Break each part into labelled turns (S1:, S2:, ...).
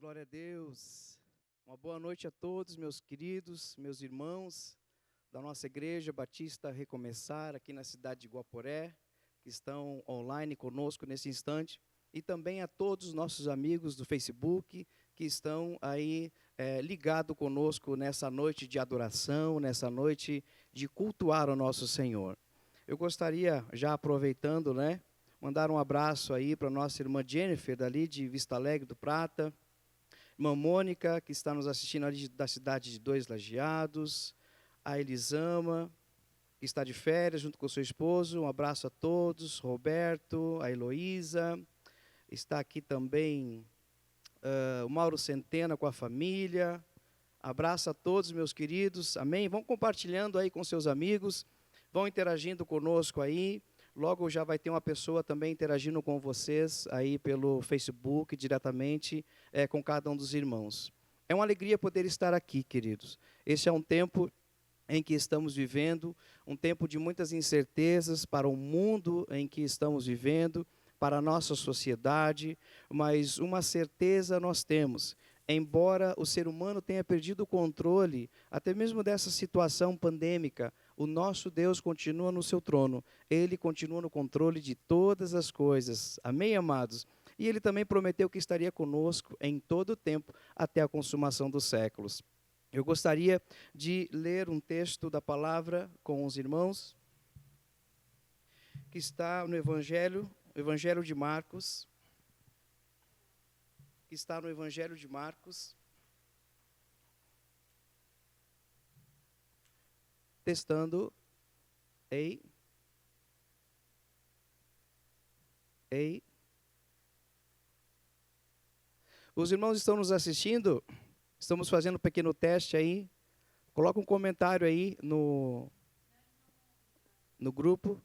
S1: Glória a Deus. Uma boa noite a todos, meus queridos, meus irmãos da nossa Igreja Batista Recomeçar, aqui na cidade de Guaporé, que estão online conosco nesse instante, e também a todos os nossos amigos do Facebook, que estão aí ligados conosco nessa noite de adoração, nessa noite de cultuar o nosso Senhor. Eu gostaria, já aproveitando, mandar um abraço aí para a nossa irmã Jennifer, dali de Vista Alegre do Prata, irmã Mônica, que está nos assistindo ali da cidade de Dois Lajeados, a Elisama, que está de férias junto com seu esposo, um abraço a todos, Roberto, a Heloísa, está aqui também o Mauro Centena com a família, abraço a todos, meus queridos, amém? Vão compartilhando aí com seus amigos, vão interagindo conosco aí, logo já vai ter uma pessoa também interagindo com vocês aí pelo Facebook, diretamente com cada um dos irmãos. É uma alegria poder estar aqui, queridos. Este é um tempo em que estamos vivendo, um tempo de muitas incertezas para o mundo em que estamos vivendo, para a nossa sociedade, mas uma certeza nós temos. Embora o ser humano tenha perdido o controle, até mesmo dessa situação pandêmica, o nosso Deus continua no seu trono. Ele continua no controle de todas as coisas. Amém, amados? E Ele também prometeu que estaria conosco em todo o tempo, até a consumação dos séculos. Eu gostaria de ler um texto da palavra com os irmãos, que está no Evangelho de Marcos, testando, ei, os irmãos estão nos assistindo? Estamos fazendo um pequeno teste aí, coloca um comentário aí no grupo.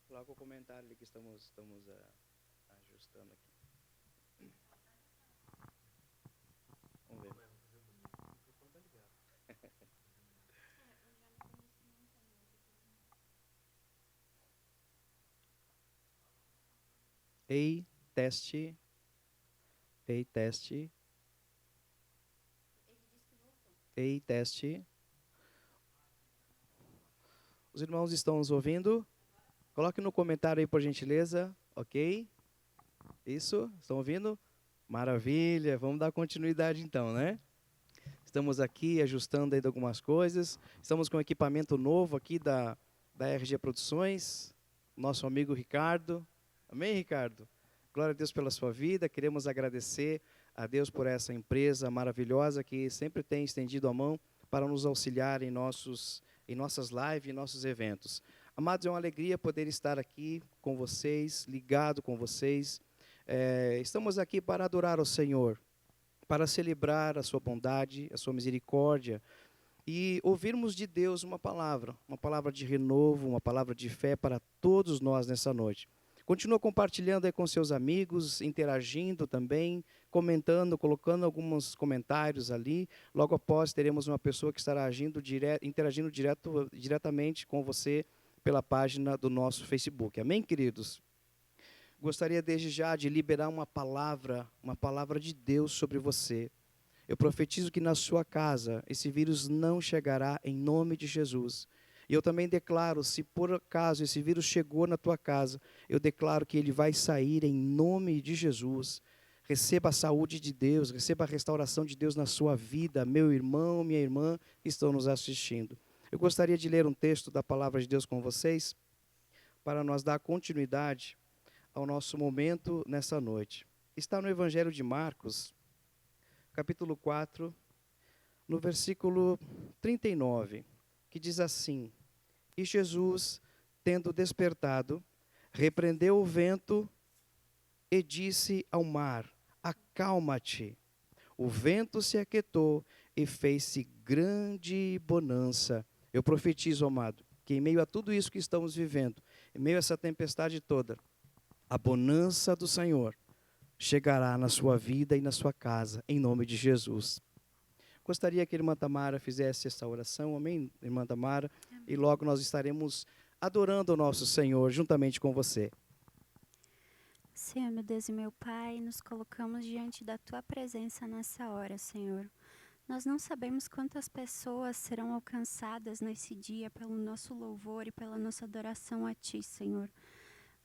S1: Coloca o comentário ali que estamos ajustando aqui. Vamos ver. Ei, teste. Ei, teste. Ei, teste. Os irmãos estão nos ouvindo? Coloque no comentário aí, por gentileza. Ok? Isso? Estão ouvindo? Maravilha. Vamos dar continuidade então, né? Estamos aqui ajustando aí algumas coisas. Estamos com um equipamento novo aqui da RG Produções. Nosso amigo Ricardo. Amém, Ricardo? Glória a Deus pela sua vida. Queremos agradecer a Deus por essa empresa maravilhosa que sempre tem estendido a mão para nos auxiliar em nossas lives, em nossos eventos. Amados, é uma alegria poder estar aqui com vocês, ligado com vocês. Estamos aqui para adorar o Senhor, para celebrar a sua bondade, a sua misericórdia e ouvirmos de Deus uma palavra de renovo, uma palavra de fé para todos nós nessa noite. Continua compartilhando aí com seus amigos, interagindo também, comentando, colocando alguns comentários ali. Logo após teremos uma pessoa que estará interagindo diretamente com você pela página do nosso Facebook. Amém, queridos? Gostaria desde já de liberar uma palavra de Deus sobre você. Eu profetizo que na sua casa esse vírus não chegará em nome de Jesus. E eu também declaro, se por acaso esse vírus chegou na tua casa, eu declaro que ele vai sair em nome de Jesus. Receba a saúde de Deus, receba a restauração de Deus na sua vida, meu irmão, minha irmã que estão nos assistindo. Eu gostaria de ler um texto da palavra de Deus com vocês, para nós dar continuidade ao nosso momento nessa noite. Está no Evangelho de Marcos, capítulo 4, no versículo 39, que diz assim: E Jesus, tendo despertado, repreendeu o vento e disse ao mar: Acalma-te. o vento se aquietou e fez-se grande bonança. Eu profetizo, amado, que em meio a tudo isso que estamos vivendo, em meio a essa tempestade toda, a bonança do Senhor chegará na sua vida e na sua casa, em nome de Jesus. Gostaria que a irmã Tamara fizesse essa oração, amém, irmã Tamara? Amém. E logo nós estaremos adorando o nosso Senhor juntamente com você.
S2: Senhor, meu Deus e meu Pai, nos colocamos diante da Tua presença nessa hora, Senhor. Nós não sabemos quantas pessoas serão alcançadas nesse dia pelo nosso louvor e pela nossa adoração a Ti, Senhor.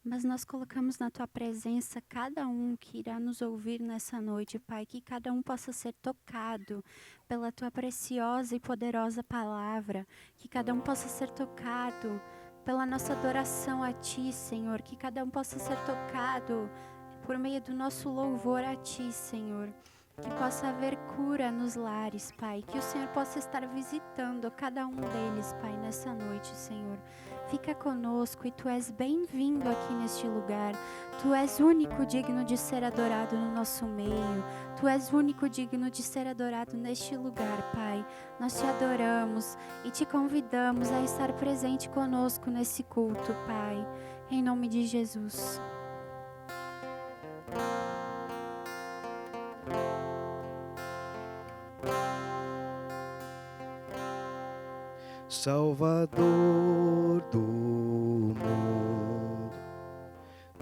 S2: Mas nós colocamos na Tua presença cada um que irá nos ouvir nessa noite, Pai, que cada um possa ser tocado pela Tua preciosa e poderosa palavra, que cada um possa ser tocado pela nossa adoração a Ti, Senhor, que cada um possa ser tocado por meio do nosso louvor a Ti, Senhor. Que possa haver cura nos lares, Pai. Que o Senhor possa estar visitando cada um deles, Pai, nessa noite, Senhor. Fica conosco e Tu és bem-vindo aqui neste lugar. Tu és único digno de ser adorado no nosso meio. Tu és único digno de ser adorado neste lugar, Pai. Nós Te adoramos e Te convidamos a estar presente conosco nesse culto, Pai. Em nome de Jesus.
S1: Salvador do mundo,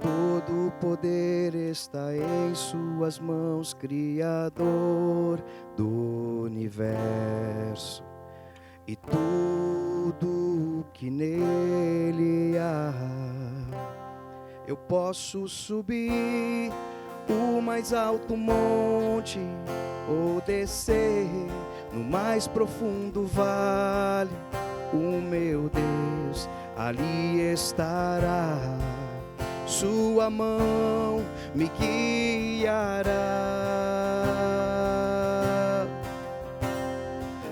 S1: todo o poder está em Suas mãos, Criador do universo e tudo que nele há. Eu posso subir o mais alto monte ou descer no mais profundo vale. O meu Deus ali estará, Sua mão me guiará.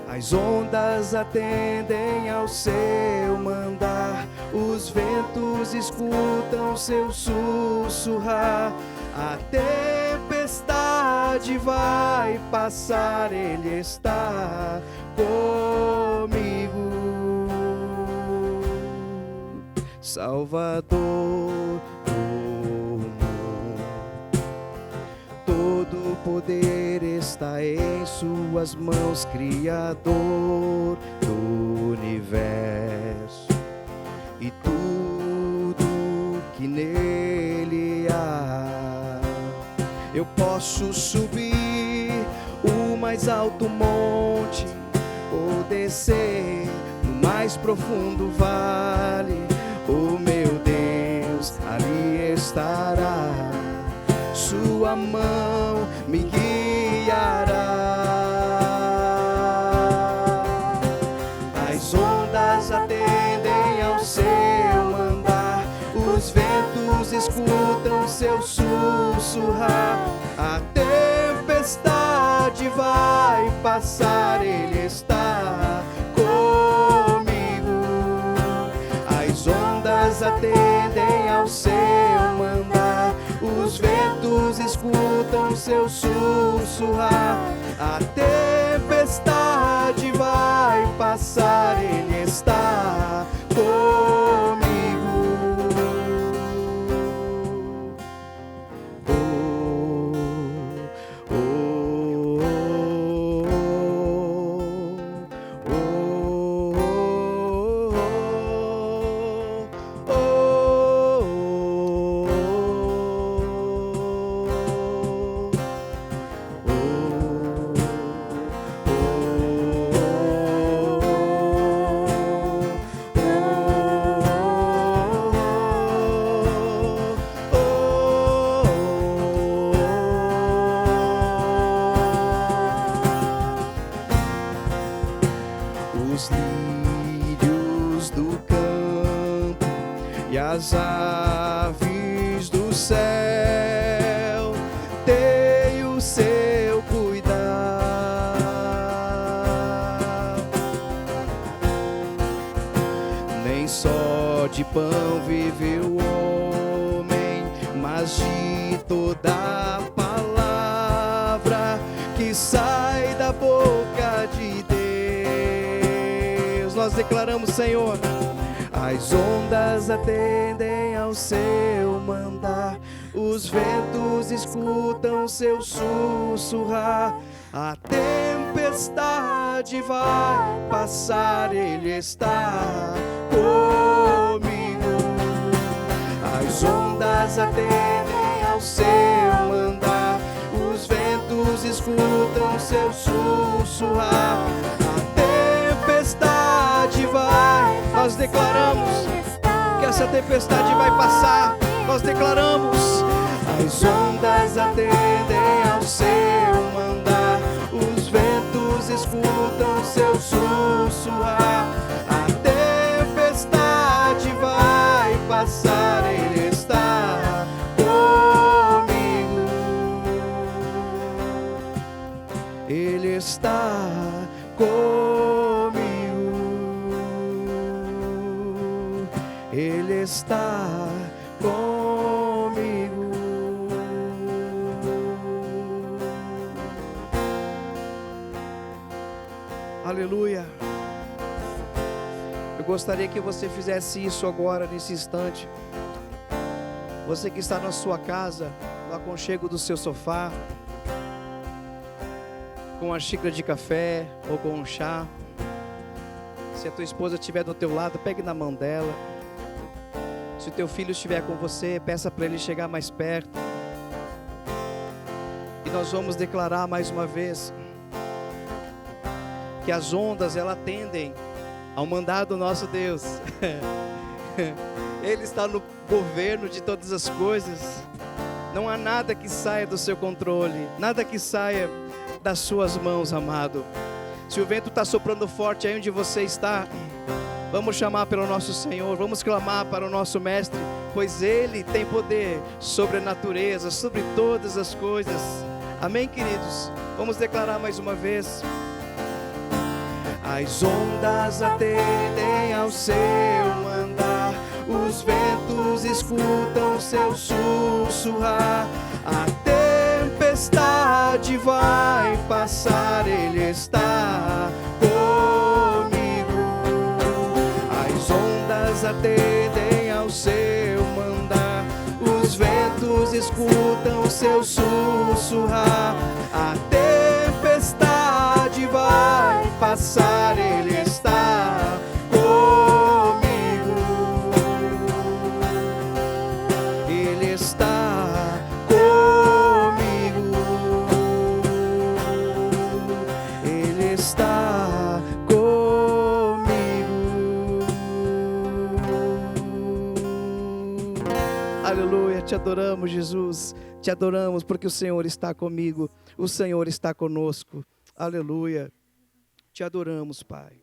S1: As ondas atendem ao seu mandar, os ventos escutam seu sussurrar. A tempestade vai passar, Ele está comigo. Salvador do mundo, todo o poder está em Suas mãos, Criador do universo e tudo que nele há. Eu posso subir o mais alto monte ou descer no mais profundo vale. O meu Deus ali estará, Sua mão me guiará. As ondas atendem ao seu mandar, os ventos escutam seu sussurrar. A tempestade vai passar, Ele está comigo. As ondas atendem ao seu mandar, os ventos escutam seu sussurrar. A tempestade vai passar, Ele está comigo. As aves do céu têm o seu cuidar, nem só de pão vive o homem, mas de toda a palavra que sai declaramos, Senhor. As ondas atendem ao seu mandar, os ventos escutam seu sussurrar. A tempestade vai passar, Ele está comigo. As ondas atendem ao seu mandar, os ventos escutam seu sussurrar. A tempestade vai, nós declaramos que essa tempestade vai passar. Nós declaramos, as ondas atendem ao seu mandar, os ventos escutam seu sussurrar. A tempestade vai passar, Ele está comigo. Ele está comigo. Ele está comigo. Aleluia. Eu gostaria que você fizesse isso agora, nesse instante. Você que está na sua casa, no aconchego do seu sofá, com a xícara de café ou com um chá. Se a tua esposa estiver do teu lado, pegue na mão dela. Se o teu filho estiver com você, peça para ele chegar mais perto. E nós vamos declarar mais uma vez que as ondas, elas atendem ao mandado do nosso Deus. Ele está no governo de todas as coisas. Não há nada que saia do seu controle, nada que saia das suas mãos, amado. Se o vento está soprando forte aí onde você está, vamos chamar pelo nosso Senhor, vamos clamar para o nosso Mestre, pois Ele tem poder sobre a natureza, sobre todas as coisas. Amém, queridos? Vamos declarar mais uma vez. As ondas atendem ao seu mandar, os ventos escutam seu sussurrar. A tempestade vai passar, Ele está comigo. As ondas atendem ao seu mandar, os ventos escutam seu sussurrar. A tempestade vai passar, Ele está comigo. Ele está comigo. Ele está comigo. Aleluia, te adoramos, Jesus. Te adoramos porque o Senhor está comigo. O Senhor está conosco. Aleluia. Te adoramos, Pai.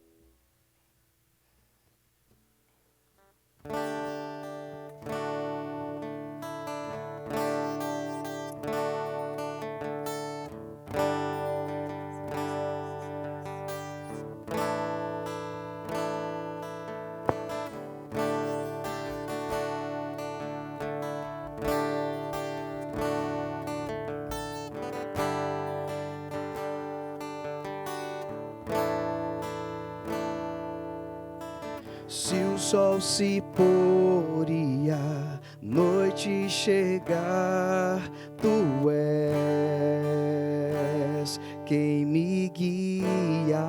S1: Se o sol se pôr e a noite chegar, Tu és quem me guia.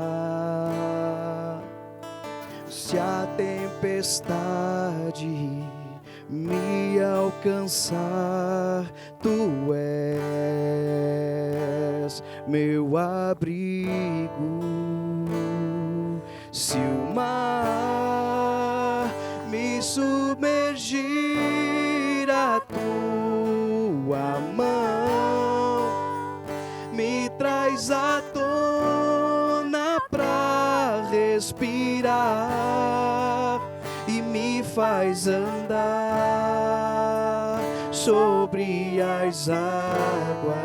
S1: Se a tempestade me alcançar, Tu és meu abrigo. Se o mar me submergir, a Tua mão me traz à tona pra respirar e me faz andar sobre as águas.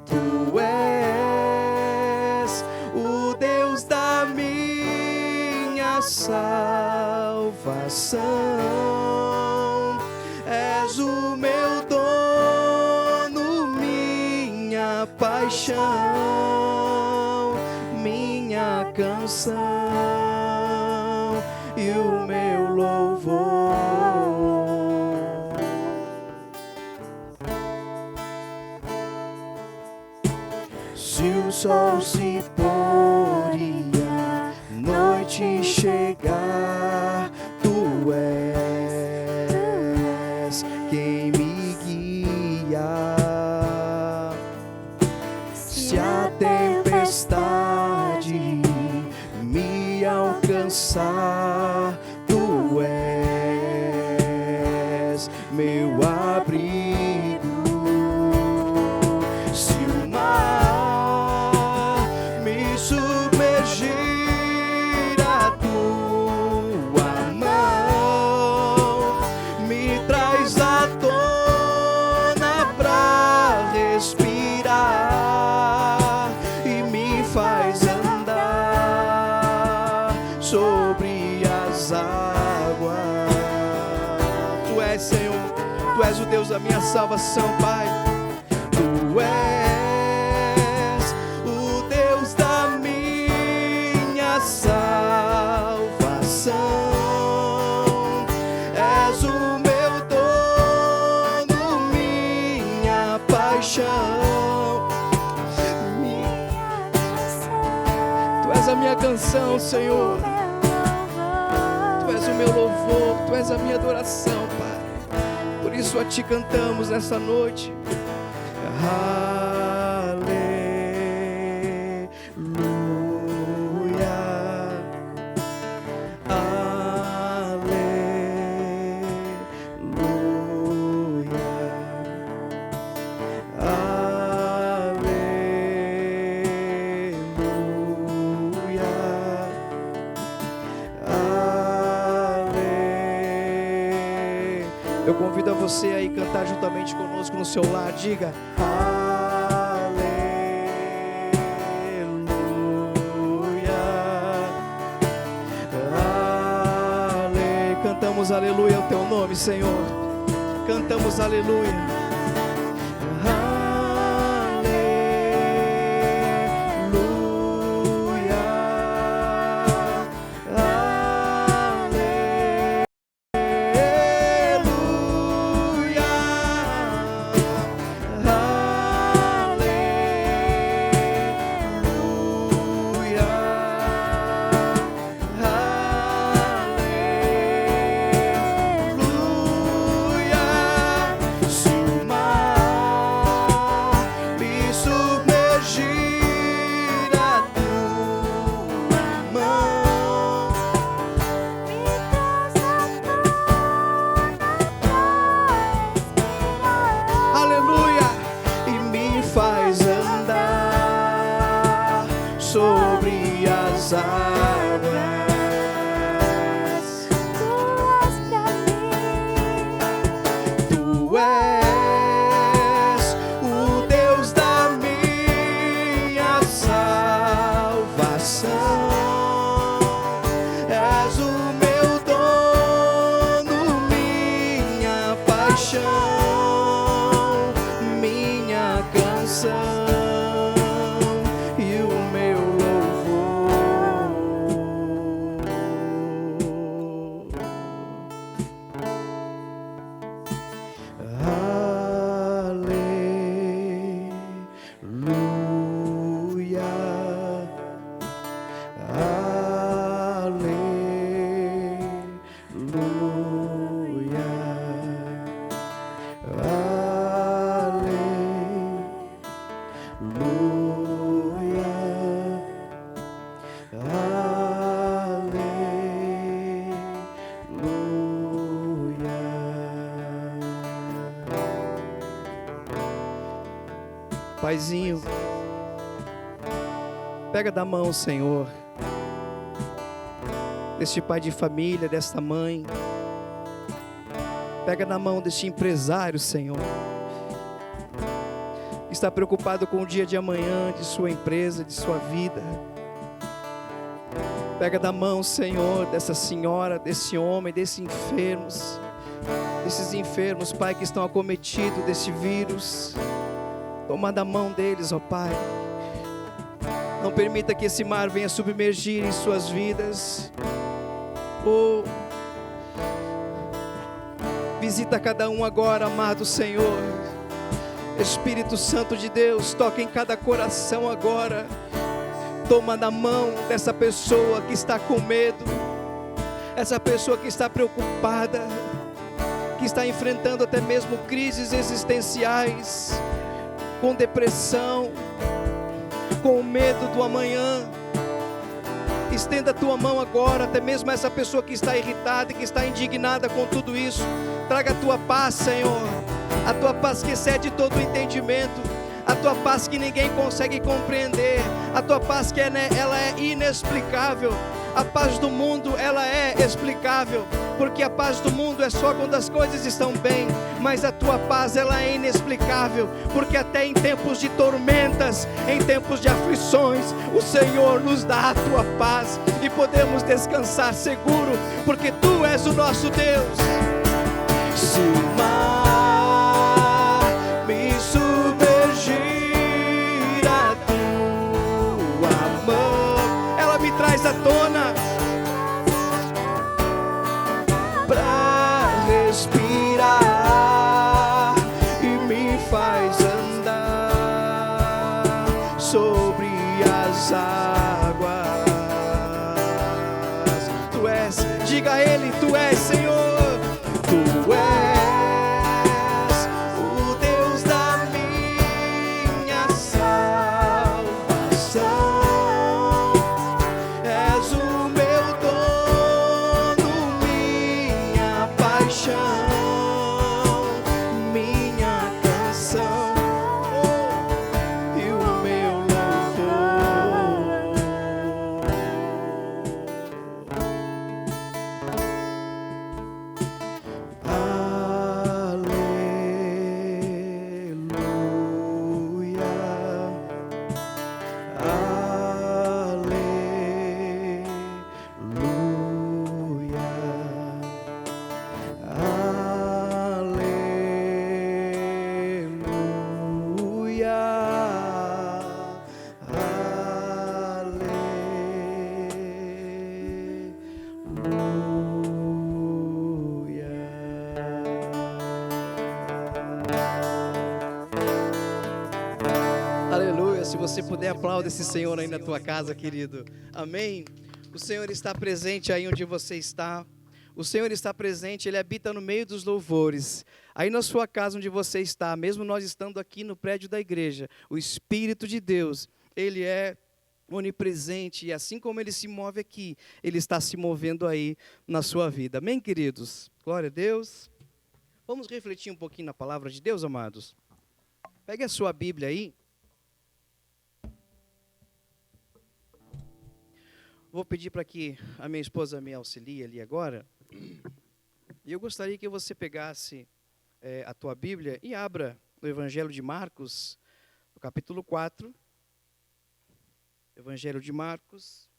S1: Tu és o Deus da minha salvação, és o meu dono, minha paixão. paixão, minha canção e o meu louvor. Se o sol se pôr e a noite chegar, tu és quem me guia. Se a tempestade me alcançar, tu és meu abrigo. Se o mar me submergir, a tua mão me traz à tona pra respirar e me faz andar sobre as águas. Tu és, Senhor, tu és o Deus da minha salvação, Pai. Tu és o Deus da minha salvação. És o meu dono, minha paixão. Tu és a minha canção, Senhor. Tu és o meu louvor, tu és a minha adoração, Pai. Por isso a Ti cantamos nessa noite. Aleluia, aleluia, aleluia, aleluia. Eu convido a você aí cantar juntamente conosco no seu lar. Diga cantamos aleluia ao teu nome, Senhor. Cantamos aleluia. Sobre as águas, tu és o Deus da minha salvação. És o meu dono, minha paixão, minha canção. Paizinho, pega da mão, Senhor, deste pai de família, desta mãe. Pega na mão deste empresário, Senhor, que está preocupado com o dia de amanhã, de sua empresa, de sua vida. Pega da mão, Senhor, dessa senhora, desse homem, desses enfermos, Pai, que estão acometidos desse vírus. Toma da mão deles, ó Pai. Não permita que esse mar venha submergir em suas vidas. Oh, visita cada um agora, amado Senhor. Espírito Santo de Deus, toca em cada coração agora. Toma na mão dessa pessoa que está com medo, essa pessoa que está preocupada, que está enfrentando até mesmo crises existenciais, com depressão, com medo do amanhã. Estenda a tua mão agora, até mesmo essa pessoa que está irritada e que está indignada com tudo isso. Traga a tua paz, Senhor, a tua paz que excede todo o entendimento, a tua paz que ninguém consegue compreender, a tua paz que ela é inexplicável. A paz do mundo, ela é explicável, porque a paz do mundo é só quando as coisas estão bem, mas a tua paz, ela é inexplicável, porque até em tempos de tormentas, em tempos de aflições, o Senhor nos dá a tua paz, e podemos descansar seguro, porque tu és o nosso Deus. Se o mar me submergir, a tua mão, ela me traz à tona pra respirar e me faz andar sobre as águas. Tu és, diga a Ele, tu és, Senhor. Tu és o Deus da minha salvação. És o meu dono, minha paixão, minha canção, e o meu louvor. Aleluia. Se você puder, aplauda esse Senhor aí na tua casa, querido. Amém. O Senhor está presente aí onde você está. O Senhor está presente, Ele habita no meio dos louvores. Aí na sua casa onde você está, mesmo nós estando aqui no prédio da igreja, o Espírito de Deus, Ele é onipresente, e assim como Ele se move aqui, Ele está se movendo aí na sua vida. Amém, queridos? Glória a Deus. Vamos refletir um pouquinho na palavra de Deus, amados? Pegue a sua Bíblia aí. Vou pedir para que a minha esposa me auxilie ali agora. E eu gostaria que você pegasse a tua Bíblia e abra no Evangelho de Marcos, no capítulo 4. Evangelho de Marcos.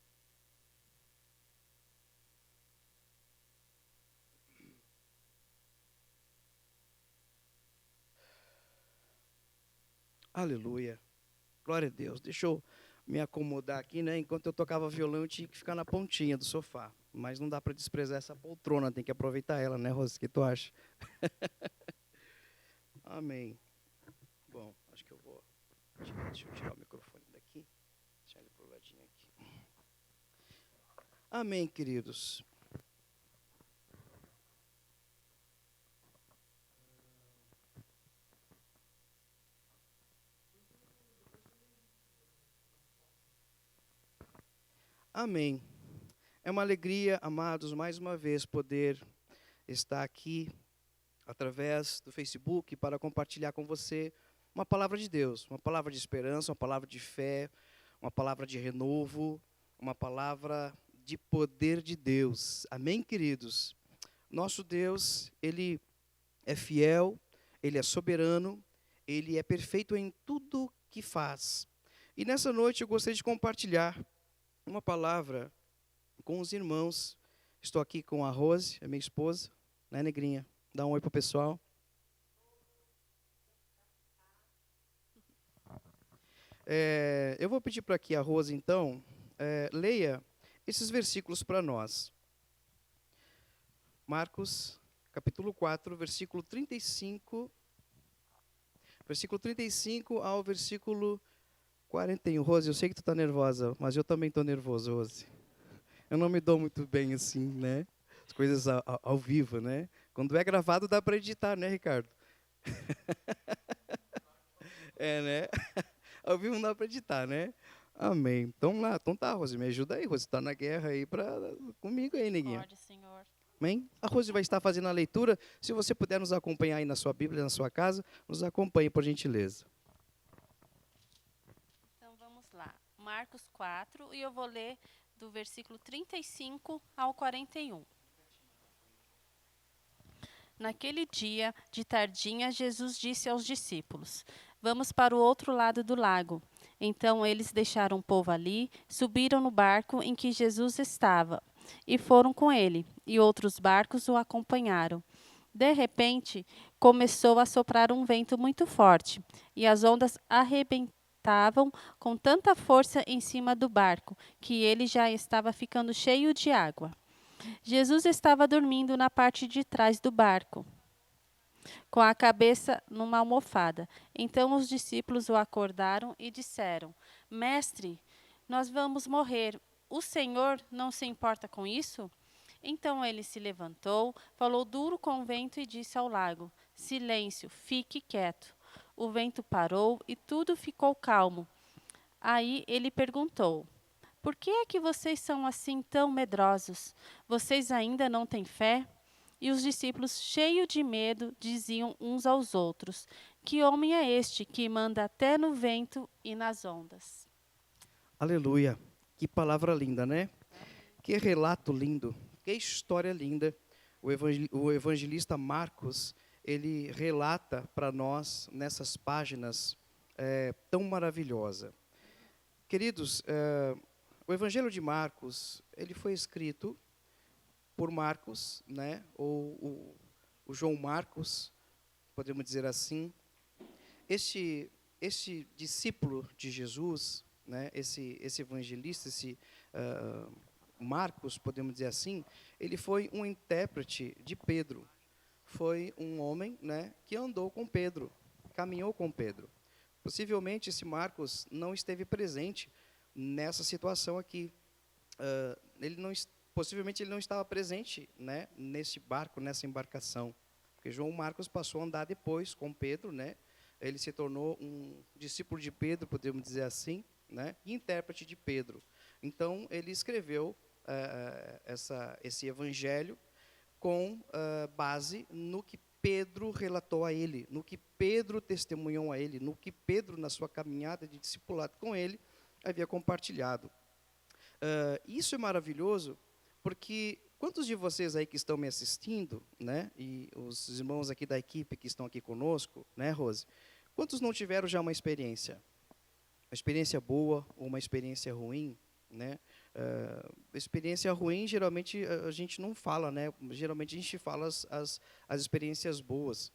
S1: Aleluia. Glória a Deus. Deixa eu me acomodar aqui, né? Enquanto eu tocava violão, eu tinha que ficar na pontinha do sofá. Mas não dá para desprezar essa poltrona, tem que aproveitar ela, né, Rose? O que tu acha? Amém. Bom, acho que eu vou... Deixa eu tirar o microfone daqui. Deixar ele pro ladinho aqui. Amém, queridos. Amém. É uma alegria, amados, mais uma vez poder estar aqui através do Facebook para compartilhar com você uma palavra de Deus, uma palavra de esperança, uma palavra de fé, uma palavra de renovo, uma palavra de poder de Deus. Amém, queridos? Nosso Deus, Ele é fiel, Ele é soberano, Ele é perfeito em tudo que faz. E nessa noite eu gostaria de compartilhar uma palavra com os irmãos. Estou aqui com a Rose, a minha esposa, né, negrinha? Dá um oi pro pessoal. Eu vou pedir para que a Rose, então, leia esses versículos para nós. Marcos, capítulo 4, versículo 35 ao versículo 41. Rose, eu sei que tu está nervosa, mas eu também estou nervoso, Rose. Eu não me dou muito bem assim, né? As coisas ao vivo, né? Quando é gravado dá para editar, né, Ricardo? Né? Ao vivo não dá para editar, né? Amém. Então lá, então tá, Rose, me ajuda aí, Rose. Está na guerra aí comigo aí, neguinha.
S3: Pode, Senhor.
S1: Amém? A Rose vai estar fazendo a leitura. Se você puder nos acompanhar aí na sua Bíblia, na sua casa, nos acompanhe, por gentileza.
S3: Então vamos lá. Marcos 4, e eu vou ler do versículo 35 ao 41. Naquele dia, de tardinha, Jesus disse aos discípulos: Vamos para o outro lado do lago. Então eles deixaram o povo ali, subiram no barco em que Jesus estava e foram com ele, e outros barcos o acompanharam. De repente, começou a soprar um vento muito forte, e as ondas arrebentavam com tanta força em cima do barco, que ele já estava ficando cheio de água. Jesus estava dormindo na parte de trás do barco, com a cabeça numa almofada. Então os discípulos o acordaram e disseram: Mestre, nós vamos morrer. O Senhor não se importa com isso? Então ele se levantou, falou duro com o vento e disse ao lago: Silêncio, fique quieto. O vento parou e tudo ficou calmo. Aí ele perguntou: Por que é que vocês são assim tão medrosos? Vocês ainda não têm fé? E os discípulos, cheios de medo, diziam uns aos outros: Que homem é este que manda até no vento e nas ondas?
S1: Aleluia. Que palavra linda, né? Que relato lindo. Que história linda. O evangelista Marcos, ele relata para nós nessas páginas tão maravilhosa. Queridos, o Evangelho de Marcos, ele foi escrito por Marcos, né? Ou o João Marcos, podemos dizer assim. Este discípulo de Jesus, né? Esse evangelista, Marcos, podemos dizer assim, ele foi um intérprete de Pedro. Foi um homem, né, que andou com Pedro, caminhou com Pedro. Possivelmente esse Marcos não esteve presente nessa situação aqui. Possivelmente ele não estava presente, né, nesse barco, nessa embarcação. Porque João Marcos passou a andar depois com Pedro, né? Ele se tornou um discípulo de Pedro, podemos dizer assim, né, e intérprete de Pedro. Então ele escreveu esse evangelho com base no que Pedro relatou a ele, no que Pedro testemunhou a ele, no que Pedro, na sua caminhada de discipulado com ele, havia compartilhado. Isso é maravilhoso, porque quantos de vocês aí que estão me assistindo, né, e os irmãos aqui da equipe que estão aqui conosco, né, Rose, quantos não tiveram já uma experiência boa ou uma experiência ruim, né? Experiência ruim, geralmente a gente não fala, né? Geralmente a gente fala as experiências boas.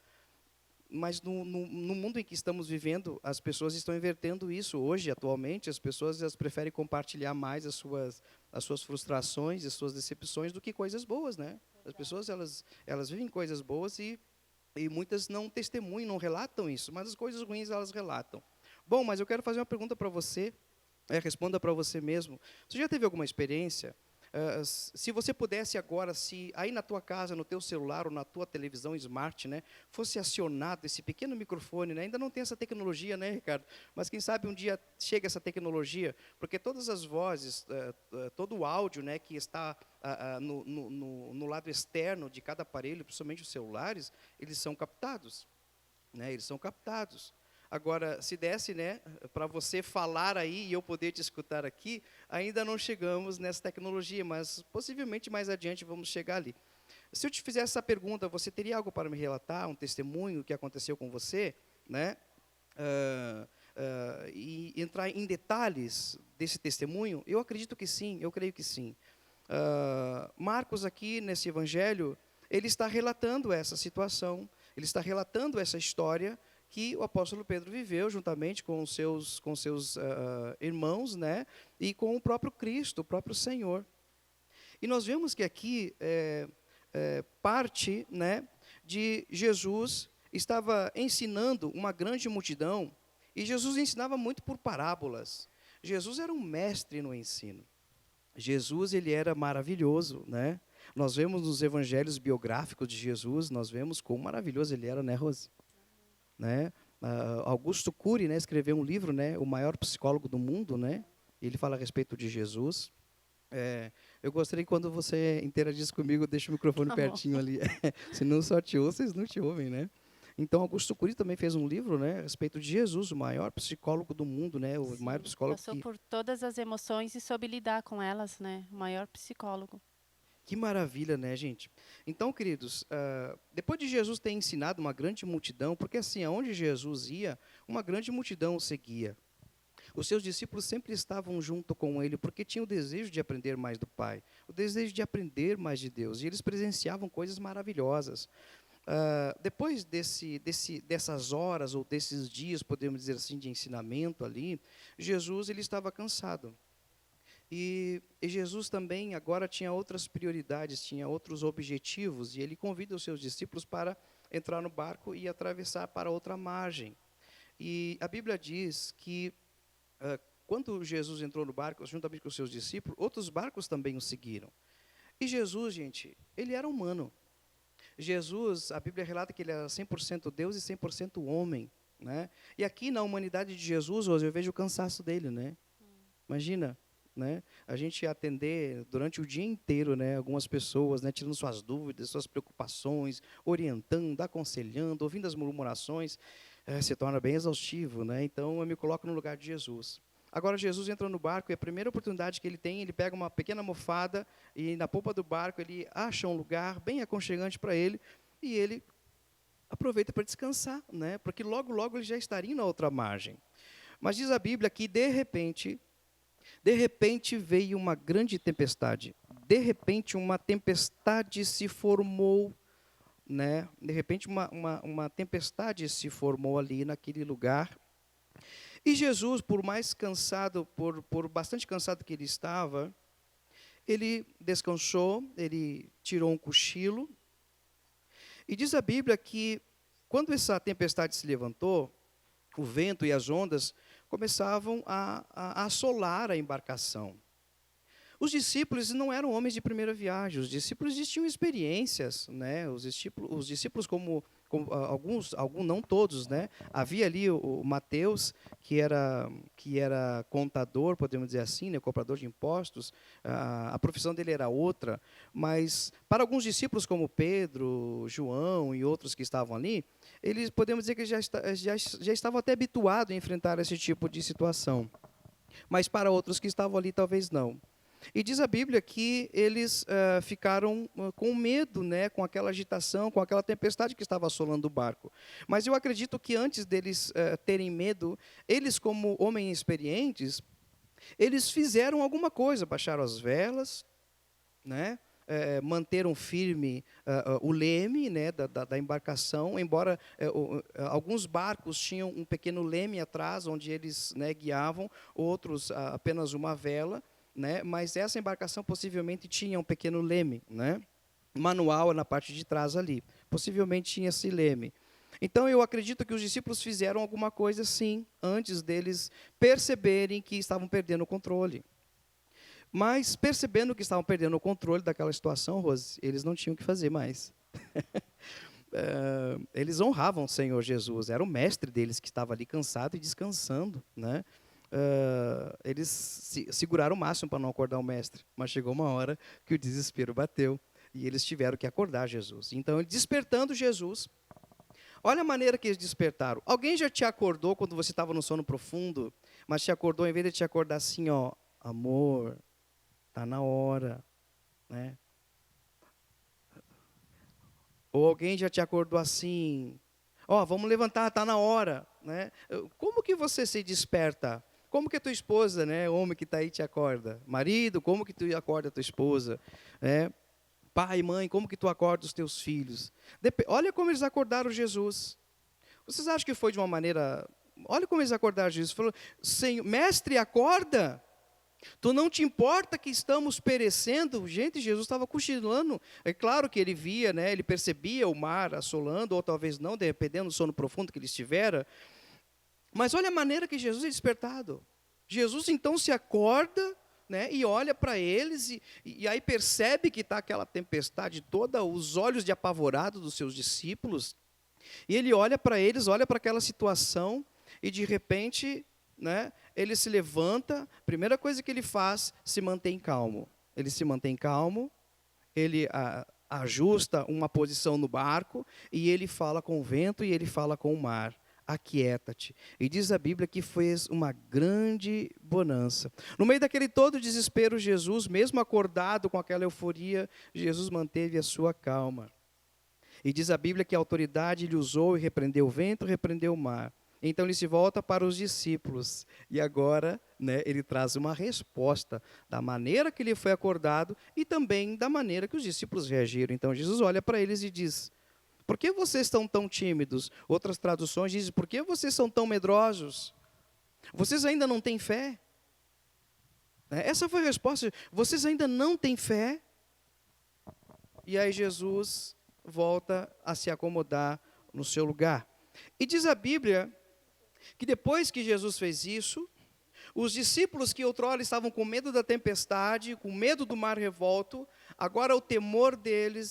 S1: Mas no mundo em que estamos vivendo, as pessoas estão invertendo isso. Hoje, atualmente, as pessoas elas preferem compartilhar mais as suas frustrações, as suas decepções, do que coisas boas, né? As pessoas elas vivem coisas boas e muitas não testemunham, não relatam isso, mas as coisas ruins elas relatam. Bom, mas eu quero fazer uma pergunta para você. Responda para você mesmo. Você já teve alguma experiência? Se você pudesse agora, se aí na tua casa, no teu celular ou na tua televisão smart, né, fosse acionado esse pequeno microfone, né, ainda não tem essa tecnologia, né, Ricardo? Mas quem sabe um dia chega essa tecnologia, porque todas as vozes, todo o áudio, né, que está no lado externo de cada aparelho, principalmente os celulares, eles são captados, né? Eles são captados. Agora, se desse, né, para você falar aí e eu poder te escutar aqui, ainda não chegamos nessa tecnologia, mas possivelmente mais adiante vamos chegar ali. Se eu te fizesse essa pergunta, você teria algo para me relatar, um testemunho que aconteceu com você, né? E entrar em detalhes desse testemunho? Eu acredito que sim, eu creio que sim. Marcos aqui nesse evangelho, ele está relatando essa situação, ele está relatando essa história que o apóstolo Pedro viveu juntamente com seus irmãos, né, e com o próprio Cristo, o próprio Senhor. E nós vemos que aqui parte, né, de Jesus estava ensinando uma grande multidão, e Jesus ensinava muito por parábolas. Jesus era um mestre no ensino. Jesus, ele era maravilhoso, né? Nós vemos nos evangelhos biográficos de Jesus, nós vemos quão maravilhoso ele era, né, Rose? Né? Augusto Cury, né, escreveu um livro, né, o maior psicólogo do mundo, né? Ele fala a respeito de Jesus. Eu gostaria que quando você interagisse comigo, deixe o microfone
S3: Tá bom.
S1: pertinho ali. Senão só te ouço, vocês não te ouvem, né? Então, Augusto Cury também fez um livro, né, a respeito de Jesus, o maior psicólogo do mundo, né? O
S3: Sim,
S1: maior psicólogo
S3: passou
S1: que...
S3: por todas as emoções e soube lidar com elas, né? O maior psicólogo.
S1: Que maravilha, né, gente? Então, queridos, depois de Jesus ter ensinado uma grande multidão, porque assim, aonde Jesus ia, uma grande multidão o seguia. Os seus discípulos sempre estavam junto com ele, porque tinham o desejo de aprender mais do Pai, o desejo de aprender mais de Deus, e eles presenciavam coisas maravilhosas. Depois dessas horas, ou desses dias, podemos dizer assim, de ensinamento ali, Jesus ele estava cansado. E Jesus também agora tinha outras prioridades, tinha outros objetivos, e ele convida os seus discípulos para entrar no barco e atravessar para outra margem. E a Bíblia diz que quando Jesus entrou no barco, juntamente com os seus discípulos, outros barcos também o seguiram. E Jesus, gente, ele era humano. Jesus, a Bíblia relata que ele era 100% Deus e 100% homem, né? E aqui na humanidade de Jesus, hoje eu vejo o cansaço dele, né? Imagina, né? A gente atender durante o dia inteiro, né, algumas pessoas, né, tirando suas dúvidas, suas preocupações, orientando, aconselhando, ouvindo as murmurações, se torna bem exaustivo, né? Então eu me coloco no lugar de Jesus. Agora Jesus entra no barco e a primeira oportunidade que ele tem, ele pega uma pequena almofada e na polpa do barco ele acha um lugar bem aconchegante para ele e ele aproveita para descansar, né? Porque logo logo ele já estaria na outra margem. Mas diz a Bíblia que de repente veio uma grande tempestade. De repente uma tempestade se formou, né? De repente uma tempestade se formou ali naquele lugar. E Jesus, por mais cansado, por bastante cansado que ele estava, ele descansou, ele tirou um cochilo. E diz a Bíblia que quando essa tempestade se levantou, o vento e as ondas começavam a assolar a embarcação. Os discípulos não eram homens de primeira viagem, os discípulos tinham experiências, né? Os discípulos como alguns não todos, né? Havia ali o Mateus, que era contador, podemos dizer assim, né? Cobrador de impostos, a profissão dele era outra, mas para alguns discípulos como Pedro, João e outros que estavam ali, eles podemos dizer que já estavam até habituados a enfrentar esse tipo de situação, mas para outros que estavam ali talvez não. E diz a Bíblia que eles ficaram com medo, né, com aquela agitação, com aquela tempestade que estava assolando o barco. Mas eu acredito que antes deles terem medo, eles como homens experientes, eles fizeram alguma coisa, baixaram as velas, né, manteram firme o leme, né, da embarcação, embora alguns barcos tinham um pequeno leme atrás, onde eles, né, guiavam, outros apenas uma vela, né, mas essa embarcação possivelmente tinha um pequeno leme, né, manual na parte de trás ali. Possivelmente tinha esse leme. Então eu acredito que os discípulos fizeram alguma coisa sim, antes deles perceberem que estavam perdendo o controle. Mas percebendo que estavam perdendo o controle daquela situação, Rose, eles não tinham o que fazer mais. Eles honravam o Senhor Jesus, era o mestre deles que estava ali cansado e descansando, né? Eles seguraram o máximo para não acordar o mestre, mas chegou uma hora que o desespero bateu e eles tiveram que acordar Jesus. Então, despertando Jesus, olha a maneira que eles despertaram. Alguém já te acordou quando você estava no sono profundo, mas te acordou, em vez de te acordar assim, ó, amor, está na hora, né? Ou alguém já te acordou assim, ó, vamos levantar, está na hora, né? Como que você se desperta? Como que a tua esposa, né, homem que está aí, te acorda? Marido, como que tu acorda a tua esposa? Pai, mãe, como que tu acorda os teus filhos? Olha como eles acordaram Jesus. Vocês acham que foi de uma maneira... Olha como eles acordaram Jesus. Falou, Senhor, mestre, acorda. Tu não te importa que estamos perecendo? Gente, Jesus estava cochilando. É claro que ele via, né, ele percebia o mar assolando, ou talvez não, dependendo do sono profundo que ele estivera. Mas olha a maneira que Jesus é despertado. Jesus então se acorda, né, e olha para eles, e aí percebe que está aquela tempestade toda, os olhos de apavorado dos seus discípulos. E ele olha para eles, olha para aquela situação, e de repente, né, ele se levanta, primeira coisa que ele faz, se mantém calmo. Ele se mantém calmo, ele ajusta uma posição no barco, e ele fala com o vento, e ele fala com o mar. Aquieta-te. E diz a Bíblia que fez uma grande bonança. No meio daquele todo desespero, Jesus, mesmo acordado com aquela euforia, Jesus manteve a sua calma. E diz a Bíblia que a autoridade lhe usou e repreendeu o vento, repreendeu o mar. Então ele se volta para os discípulos. E agora, né, ele traz uma resposta da maneira que ele foi acordado e também da maneira que os discípulos reagiram. Então Jesus olha para eles e diz: por que vocês estão tão tímidos? Outras traduções dizem: por que vocês são tão medrosos? Vocês ainda não têm fé? Essa foi a resposta. Vocês ainda não têm fé? E aí Jesus volta a se acomodar no seu lugar. E diz a Bíblia que depois que Jesus fez isso, os discípulos que outrora estavam com medo da tempestade, com medo do mar revolto, agora o temor dele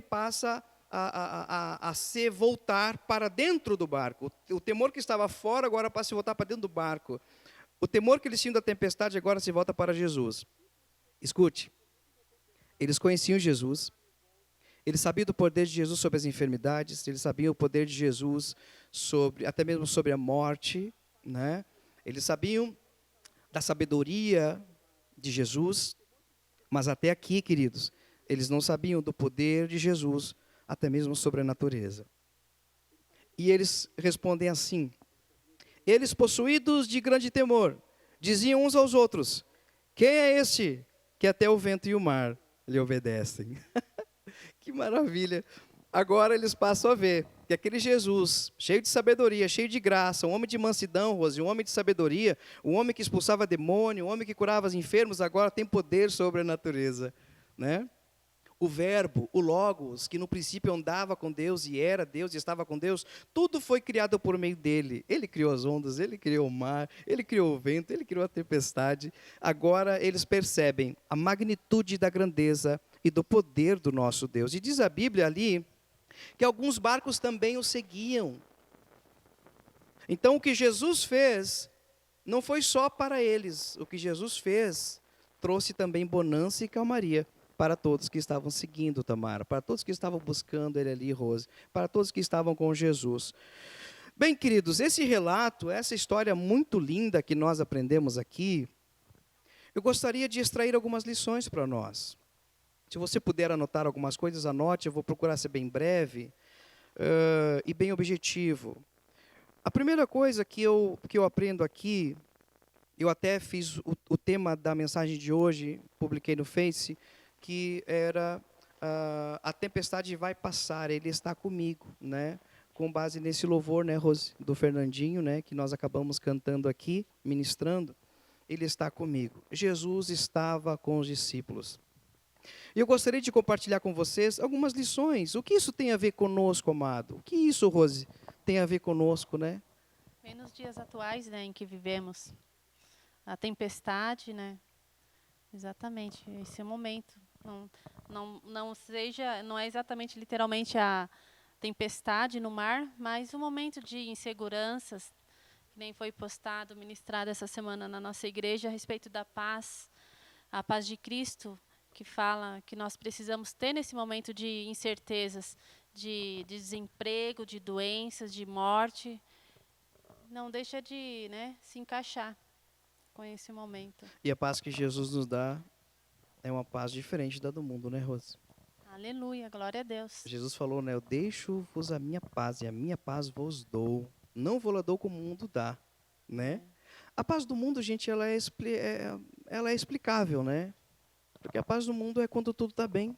S1: passa a se voltar para dentro do barco. O temor que estava fora agora passa a se voltar para dentro do barco. O temor que eles tinham da tempestade agora se volta para Jesus. Escute, eles conheciam Jesus, eles sabiam do poder de Jesus sobre as enfermidades, eles sabiam o poder de Jesus até mesmo sobre a morte, né? Eles sabiam da sabedoria de Jesus, mas até aqui, queridos, eles não sabiam do poder de Jesus, até mesmo sobre a natureza. E eles respondem assim: eles, possuídos de grande temor, diziam uns aos outros: quem é este que até o vento e o mar lhe obedecem? Que maravilha! Agora eles passam a ver que aquele Jesus, cheio de sabedoria, cheio de graça, um homem de mansidão, Rose, um homem de sabedoria, um homem que expulsava demônio, um homem que curava os enfermos, agora tem poder sobre a natureza, né? O verbo, o logos, que no princípio andava com Deus e era Deus e estava com Deus, tudo foi criado por meio dele. Ele criou as ondas, ele criou o mar, ele criou o vento, ele criou a tempestade. Agora eles percebem a magnitude da grandeza e do poder do nosso Deus. E diz a Bíblia ali que alguns barcos também o seguiam. Então o que Jesus fez não foi só para eles. O que Jesus fez trouxe também bonança e calmaria para todos que estavam seguindo Tamara, para todos que estavam buscando ele ali, Rose, para todos que estavam com Jesus. Bem, queridos, esse relato, essa história muito linda que nós aprendemos aqui, eu gostaria de extrair algumas lições para nós. Se você puder anotar algumas coisas, anote. Eu vou procurar ser bem breve e bem objetivo. A primeira coisa que eu aprendo aqui, eu até fiz o tema da mensagem de hoje, publiquei no Face, que era a tempestade vai passar, ele está comigo, né? Com base nesse louvor, né, Rose, do Fernandinho, né, que nós acabamos cantando aqui, ministrando. Ele está comigo. Jesus estava com os discípulos. E eu gostaria de compartilhar com vocês algumas lições. O que isso tem a ver conosco, amado? O que isso, Rose, tem a ver conosco, né?
S3: Bem nos dias atuais, né, em que vivemos, a tempestade, né? Exatamente, esse é o momento. Não é exatamente literalmente a tempestade no mar, mas um momento de inseguranças, que nem foi postado, ministrado essa semana na nossa igreja a respeito da paz, a paz de Cristo, que fala que nós precisamos ter nesse momento de incertezas, de desemprego, de doenças, de morte. Não deixa de, né, se encaixar com esse momento.
S1: E a paz que Jesus nos dá é uma paz diferente da do mundo, né, Rose?
S3: Aleluia, glória a Deus.
S1: Jesus falou, né, eu deixo-vos a minha paz e a minha paz vos dou. Não vou lá dou como o mundo dá, né? A paz do mundo, gente, ela é explicável, né? Porque a paz do mundo é quando tudo está bem.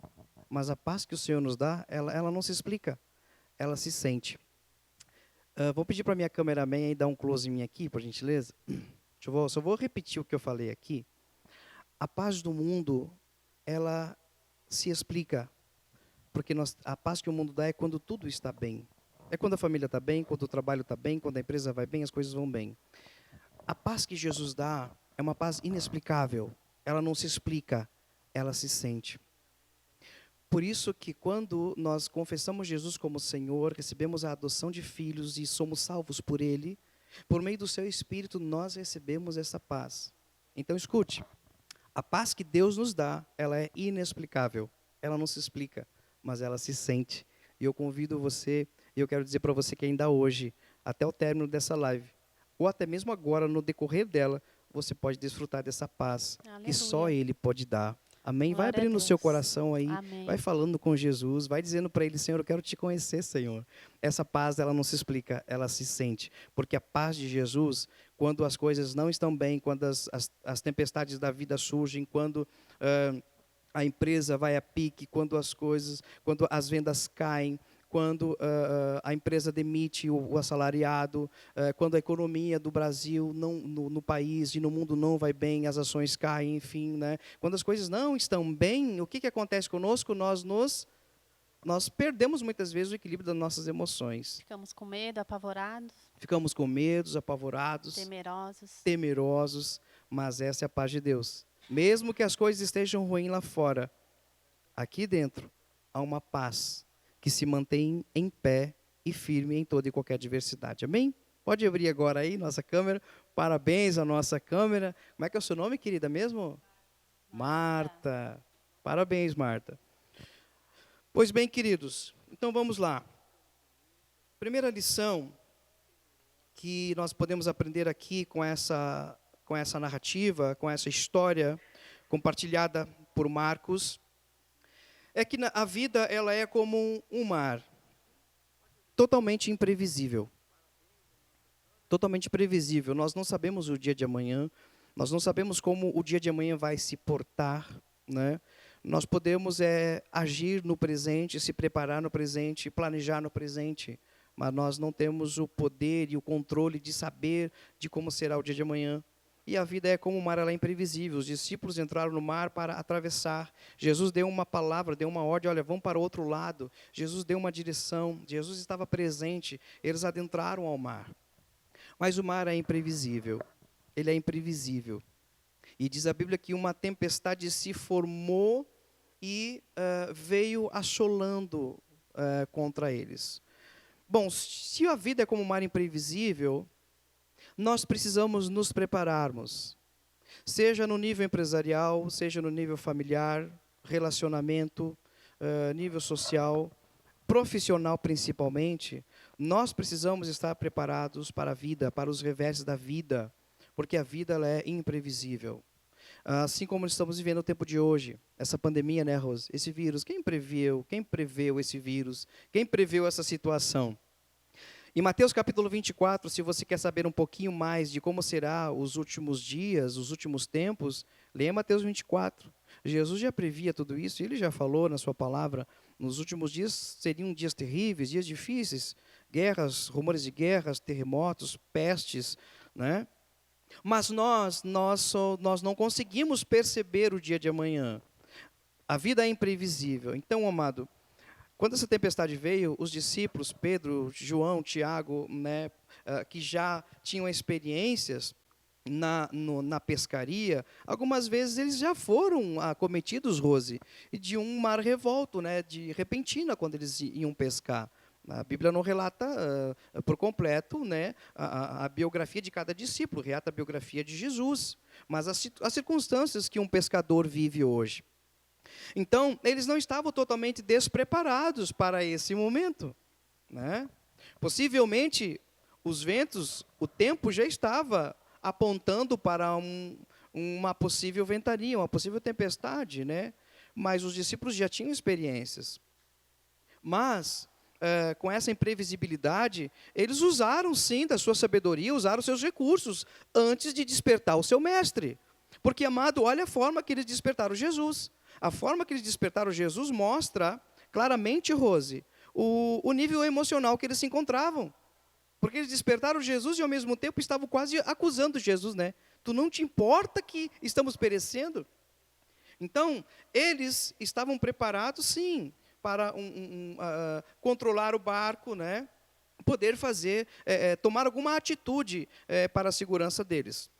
S1: Mas a paz que o Senhor nos dá, ela não se explica, ela se sente. Vou pedir para minha cameraman aí dar um close em mim aqui, por gentileza. Só vou repetir o que eu falei aqui. A paz do mundo, ela se explica, porque a paz que o mundo dá é quando tudo está bem. É quando a família está bem, quando o trabalho está bem, quando a empresa vai bem, as coisas vão bem. A paz que Jesus dá é uma paz inexplicável. Ela não se explica, ela se sente. Por isso que quando nós confessamos Jesus como Senhor, recebemos a adoção de filhos e somos salvos por Ele, por meio do Seu Espírito, nós recebemos essa paz. Então, escute, a paz que Deus nos dá, ela é inexplicável. Ela não se explica, mas ela se sente. E eu convido você, e eu quero dizer para você que ainda hoje, até o término dessa live, ou até mesmo agora, no decorrer dela, você pode desfrutar dessa paz que só Ele pode dar. Amém? Vai abrindo o seu coração aí,
S3: Amém.
S1: vai falando com Jesus, vai dizendo para Ele, Senhor, eu quero te conhecer, Senhor. Essa paz, ela não se explica, ela se sente. Porque a paz de Jesus, quando as coisas não estão bem, quando as tempestades da vida surgem, quando a empresa vai a pique, quando as vendas caem, quando a empresa demite o assalariado, quando a economia do Brasil, no país e no mundo não vai bem, as ações caem, enfim, né? Quando as coisas não estão bem, o que acontece conosco? Nós perdemos muitas vezes o equilíbrio das nossas emoções.
S3: Ficamos com medo, apavorados.
S1: Ficamos com medos, apavorados, temerosos, mas essa é a paz de Deus. Mesmo que as coisas estejam ruins lá fora, aqui dentro há uma paz que se mantém em pé e firme em toda e qualquer adversidade. Amém? Pode abrir agora aí nossa câmera. Parabéns à nossa câmera. Como é que é o seu nome, querida, mesmo? Marta. Parabéns, Marta. Pois bem, queridos, então vamos lá. Primeira lição que nós podemos aprender aqui com essa narrativa, com essa história compartilhada por Marcos, é que a vida ela é como um mar, totalmente imprevisível. Totalmente imprevisível. Nós não sabemos o dia de amanhã, nós não sabemos como o dia de amanhã vai se portar, né? Nós podemos agir no presente, se preparar no presente, planejar no presente, mas nós não temos o poder e o controle de saber de como será o dia de amanhã. E a vida é como o mar, ela é imprevisível. Os discípulos entraram no mar para atravessar. Jesus deu uma palavra, deu uma ordem, olha, vão para o outro lado. Jesus deu uma direção, Jesus estava presente, eles adentraram ao mar. Mas o mar é imprevisível, ele é imprevisível. E diz a Bíblia que uma tempestade se formou e veio assolando contra eles. Bom, se a vida é como um mar imprevisível, nós precisamos nos prepararmos, seja no nível empresarial, seja no nível familiar, relacionamento, nível social, profissional principalmente. Nós precisamos estar preparados para a vida, para os reversos da vida, porque a vida ela é imprevisível. Assim como estamos vivendo o tempo de hoje, essa pandemia, né, Rose? Esse vírus, quem preveu esse vírus? Quem preveu essa situação? Em Mateus capítulo 24, se você quer saber um pouquinho mais de como será os últimos dias, os últimos tempos, leia Mateus 24. Jesus já previa tudo isso, ele já falou na sua palavra, nos últimos dias seriam dias terríveis, dias difíceis, guerras, rumores de guerras, terremotos, pestes, né? Mas nós não conseguimos perceber o dia de amanhã. A vida é imprevisível. Então, amado, quando essa tempestade veio, os discípulos, Pedro, João, Tiago, né, que já tinham experiências na pescaria, algumas vezes eles já foram acometidos, Rose, de um mar revolto, né, de repentina, quando eles iam pescar. A Bíblia não relata por completo, né, a biografia de cada discípulo, relata a biografia de Jesus, mas as circunstâncias que um pescador vive hoje. Então, eles não estavam totalmente despreparados para esse momento, né? Possivelmente, os ventos, o tempo já estava apontando para uma possível ventania, uma possível tempestade, né? Mas os discípulos já tinham experiências. Mas com essa imprevisibilidade, eles usaram sim da sua sabedoria, usaram seus recursos antes de despertar o seu mestre. Porque, amado, olha a forma que eles despertaram Jesus. A forma que eles despertaram Jesus mostra claramente, Rose, o nível emocional que eles se encontravam. Porque eles despertaram Jesus e, ao mesmo tempo, estavam quase acusando Jesus, né? Tu não te importa que estamos perecendo? Então, eles estavam preparados, sim, para controlar o barco, né? Poder fazer, tomar alguma atitude para a segurança deles.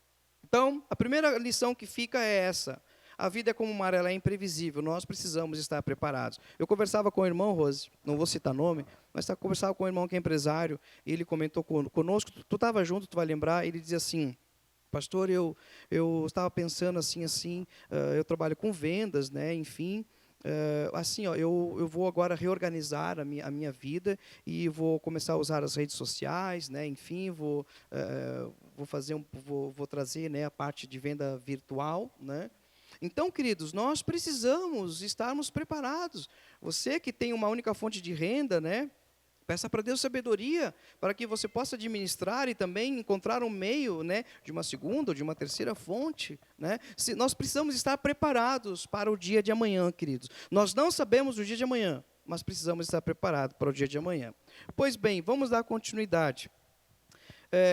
S1: Então, a primeira lição que fica é essa. A vida é como uma maré, ela é imprevisível, nós precisamos estar preparados. Eu conversava com o irmão, Rose, não vou citar nome, mas conversava com o irmão que é empresário, e ele comentou conosco, tu estava junto, tu vai lembrar, ele dizia assim: pastor, eu estava pensando assim, eu trabalho com vendas, né, enfim, assim, ó, eu vou agora reorganizar a minha vida e vou começar a usar as redes sociais, né, enfim, vou trazer, né, a parte de venda virtual, né. Então, queridos, nós precisamos estarmos preparados. Você que tem uma única fonte de renda, né, peça para Deus sabedoria, para que você possa administrar e também encontrar um meio, né, de uma segunda ou de uma terceira fonte, né? Nós precisamos estar preparados para o dia de amanhã, queridos. Nós não sabemos o dia de amanhã, mas precisamos estar preparados para o dia de amanhã. Pois bem, vamos dar continuidade.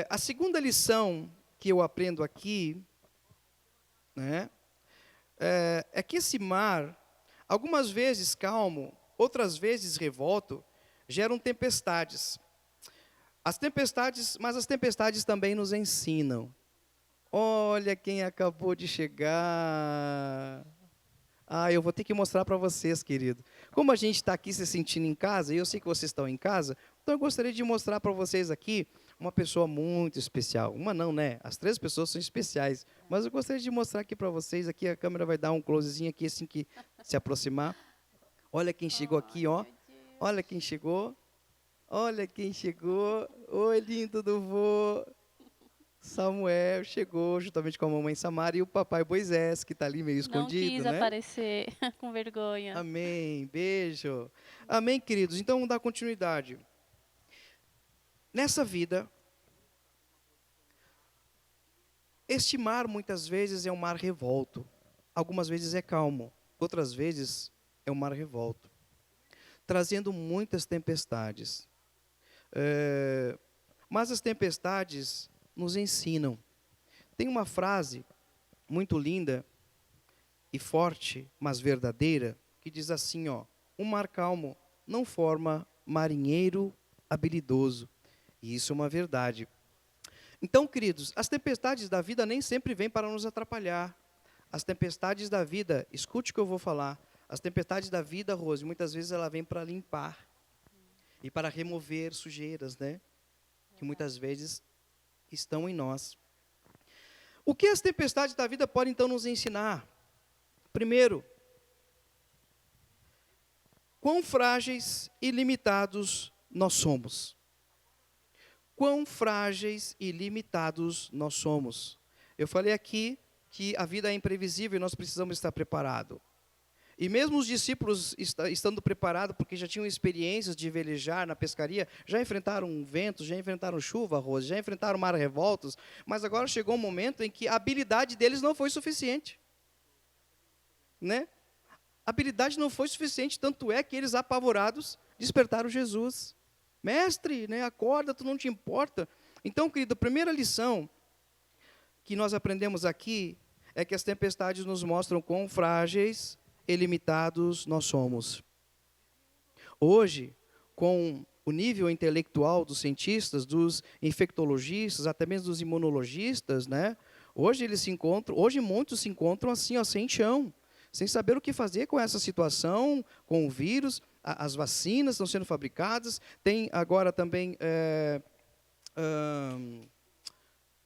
S1: A segunda lição que eu aprendo aqui, né, é que esse mar, algumas vezes calmo, outras vezes revolto, geram tempestades. Mas as tempestades também nos ensinam. Olha quem acabou de chegar. Eu vou ter que mostrar para vocês, querido. Como a gente está aqui se sentindo em casa, e eu sei que vocês estão em casa, então eu gostaria de mostrar para vocês aqui uma pessoa muito especial. Uma não, né? As 3 pessoas são especiais. Mas eu gostaria de mostrar aqui para vocês, aqui a câmera vai dar um closezinho aqui, assim que se aproximar. Olha quem chegou aqui, ó. Olha quem chegou. Olha quem chegou. Oi, lindo do vô. Samuel chegou juntamente com a mamãe Samara e o papai Moisés, que está ali meio escondido,
S3: Não quis
S1: né?
S3: aparecer com vergonha.
S1: Amém. Beijo. Amém, queridos. Então, vamos dar continuidade. Nessa vida, este mar muitas vezes é um mar revolto. Algumas vezes é calmo. Outras vezes é um mar revolto, trazendo muitas tempestades. Mas as tempestades nos ensinam. Tem uma frase muito linda e forte, mas verdadeira, que diz assim, ó: um mar calmo não forma marinheiro habilidoso. E isso é uma verdade. Então, queridos, as tempestades da vida nem sempre vêm para nos atrapalhar. As tempestades da vida, escute o que eu vou falar, as tempestades da vida, Rose, muitas vezes ela vem para limpar e para remover sujeiras, né? Que muitas vezes estão em nós. O que as tempestades da vida podem então nos ensinar? Primeiro, quão frágeis e limitados nós somos. Quão frágeis e limitados nós somos. Eu falei aqui que a vida é imprevisível e nós precisamos estar preparados. E mesmo os discípulos estando preparados, porque já tinham experiências de velejar na pescaria, já enfrentaram ventos, já enfrentaram chuva, Rose, já enfrentaram mar revoltos, mas agora chegou um momento em que a habilidade deles não foi suficiente. Né? A habilidade não foi suficiente, tanto é que eles, apavorados, despertaram Jesus. Mestre, né, acorda, tu não te importa. Então, querido, a primeira lição que nós aprendemos aqui é que as tempestades nos mostram quão frágeis e limitados nós somos. Hoje, com o nível intelectual dos cientistas, dos infectologistas, até mesmo dos imunologistas, né? Hoje muitos se encontram assim, ó, sem chão, sem saber o que fazer com essa situação, com o vírus. As vacinas estão sendo fabricadas, tem agora também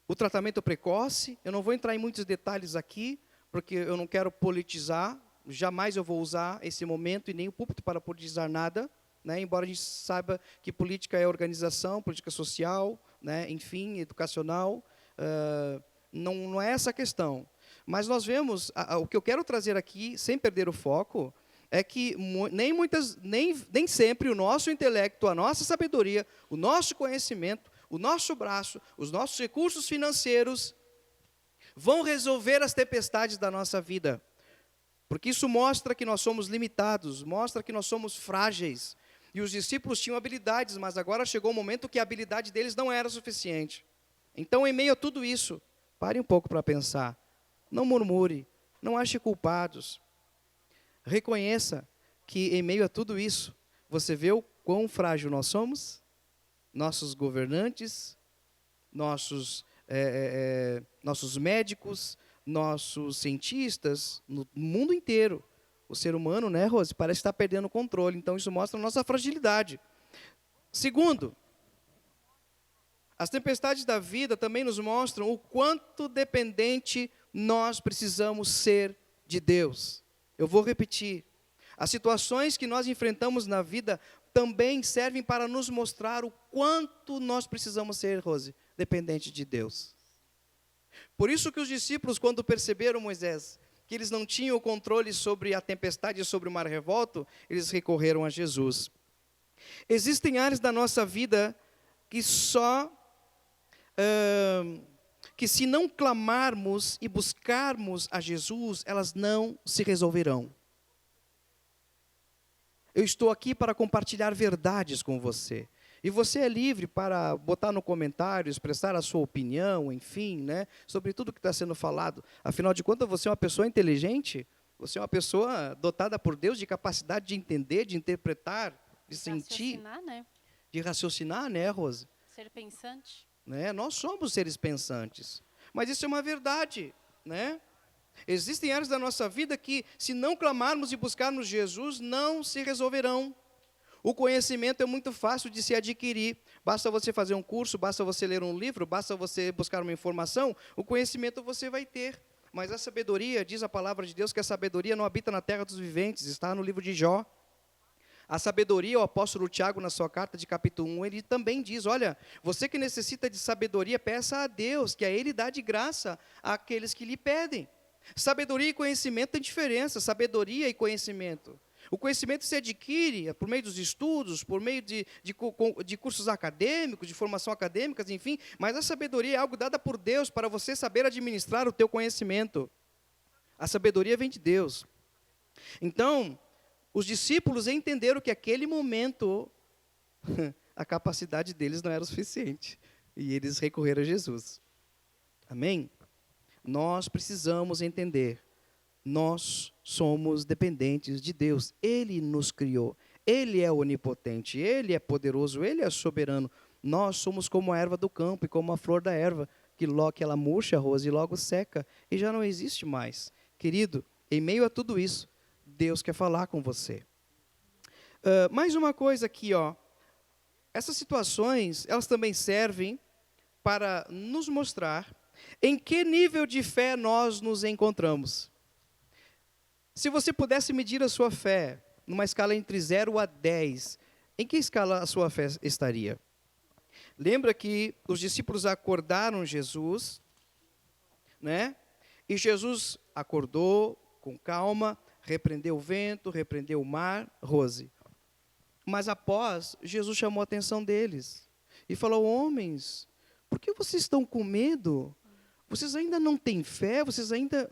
S1: o tratamento precoce. Eu não vou entrar em muitos detalhes aqui, porque eu não quero politizar, jamais eu vou usar esse momento e nem o púlpito para politizar nada, né? Embora a gente saiba que política é organização, política social, né? Enfim, educacional, não é essa a questão. Mas nós vemos, o que eu quero trazer aqui, sem perder o foco, é que nem sempre o nosso intelecto, a nossa sabedoria, o nosso conhecimento, o nosso braço, os nossos recursos financeiros vão resolver as tempestades da nossa vida. Porque isso mostra que nós somos limitados, mostra que nós somos frágeis. E os discípulos tinham habilidades, mas agora chegou o momento que a habilidade deles não era suficiente. Então, em meio a tudo isso, pare um pouco para pensar. Não murmure, não ache culpados. Reconheça que em meio a tudo isso, você vê o quão frágil nós somos, nossos governantes, nossos médicos, nossos cientistas, no mundo inteiro. O ser humano, né, Rose, parece estar perdendo o controle. Então, isso mostra a nossa fragilidade. Segundo, as tempestades da vida também nos mostram o quanto dependente nós precisamos ser de Deus. Eu vou repetir. As situações que nós enfrentamos na vida também servem para nos mostrar o quanto nós precisamos ser, Rose, dependente de Deus. Por isso que os discípulos, quando perceberam Moisés, que eles não tinham o controle sobre a tempestade e sobre o mar revolto, eles recorreram a Jesus. Existem áreas da nossa vida que que se não clamarmos e buscarmos a Jesus, elas não se resolverão. Eu estou aqui para compartilhar verdades com você. E você é livre para botar no comentário, expressar a sua opinião, enfim, né, sobre tudo que está sendo falado. Afinal de contas, você é uma pessoa inteligente, você é uma pessoa dotada por Deus de capacidade de entender, de interpretar, de sentir,
S3: Raciocinar, né?
S1: de raciocinar, né, Rose?
S3: Ser pensante.
S1: Né? Nós somos seres pensantes. Mas isso é uma verdade, né? Existem áreas da nossa vida que, se não clamarmos e buscarmos Jesus, não se resolverão. O conhecimento é muito fácil de se adquirir. Basta você fazer um curso, basta você ler um livro, basta você buscar uma informação, o conhecimento você vai ter. Mas a sabedoria, diz a palavra de Deus, que a sabedoria não habita na terra dos viventes, está no livro de Jó. A sabedoria, o apóstolo Tiago, na sua carta de capítulo 1, ele também diz, olha, você que necessita de sabedoria, peça a Deus, que a Ele dá de graça àqueles que lhe pedem. Sabedoria e conhecimento tem diferença, sabedoria e conhecimento. O conhecimento se adquire por meio dos estudos, por meio de cursos acadêmicos, de formação acadêmica, enfim, mas a sabedoria é algo dada por Deus para você saber administrar o teu conhecimento. A sabedoria vem de Deus. Então, os discípulos entenderam que naquele momento a capacidade deles não era o suficiente. E eles recorreram a Jesus. Amém? Nós precisamos entender. Nós somos dependentes de Deus. Ele nos criou. Ele é onipotente. Ele é poderoso. Ele é soberano. Nós somos como a erva do campo e como a flor da erva, que logo ela murcha, Rose, e logo seca, e já não existe mais. Querido, em meio a tudo isso, Deus quer falar com você. Mais uma coisa aqui, ó. Essas situações, elas também servem para nos mostrar em que nível de fé nós nos encontramos. Se você pudesse medir a sua fé numa escala entre 0 a 10, em que escala a sua fé estaria? Lembra que os discípulos acordaram Jesus, né? E Jesus acordou com calma, repreendeu o vento, repreendeu o mar, Rose. Mas após, Jesus chamou a atenção deles e falou, homens, por que vocês estão com medo? Vocês ainda não têm fé? Vocês ainda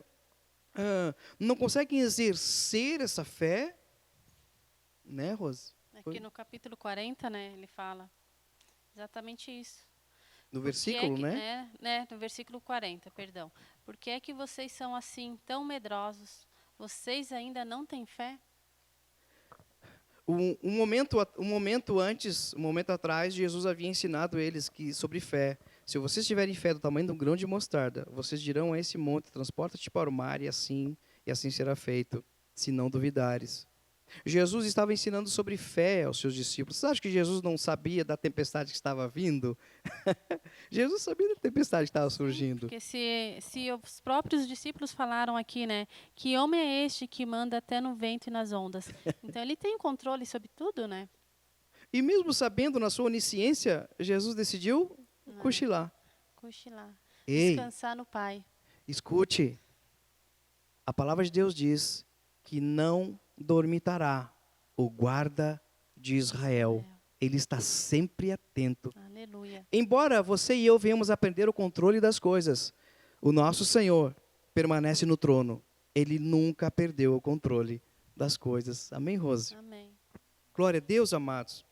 S1: não conseguem exercer essa fé? Né, Rose?
S3: Aqui no capítulo 40, né, ele fala exatamente isso.
S1: No versículo,
S3: No versículo 40, perdão. Por que é que vocês são assim, tão medrosos? Vocês ainda não têm fé?
S1: Um momento atrás, Jesus havia ensinado eles sobre fé. Se vocês tiverem fé do tamanho de um grão de mostarda, vocês dirão a esse monte, transporta-te para o mar, e assim será feito, se não duvidares. Jesus estava ensinando sobre fé aos seus discípulos. Você acha que Jesus não sabia da tempestade que estava vindo? Jesus sabia da tempestade que estava surgindo.
S3: Porque se os próprios discípulos falaram aqui, né, que homem é este que manda até no vento e nas ondas? Então ele tem controle sobre tudo, né?
S1: E mesmo sabendo na sua onisciência, Jesus decidiu cochilar.
S3: Cochilar.
S1: Ei,
S3: Descansar no Pai.
S1: Escute. A palavra de Deus diz que não dormitará o guarda de Israel. Ele está sempre atento.
S3: Aleluia.
S1: Embora você e eu venhamos aprender o controle das coisas, o nosso Senhor permanece no trono. Ele nunca perdeu o controle das coisas. Amém, Rose?
S3: Amém.
S1: Glória a Deus, amados.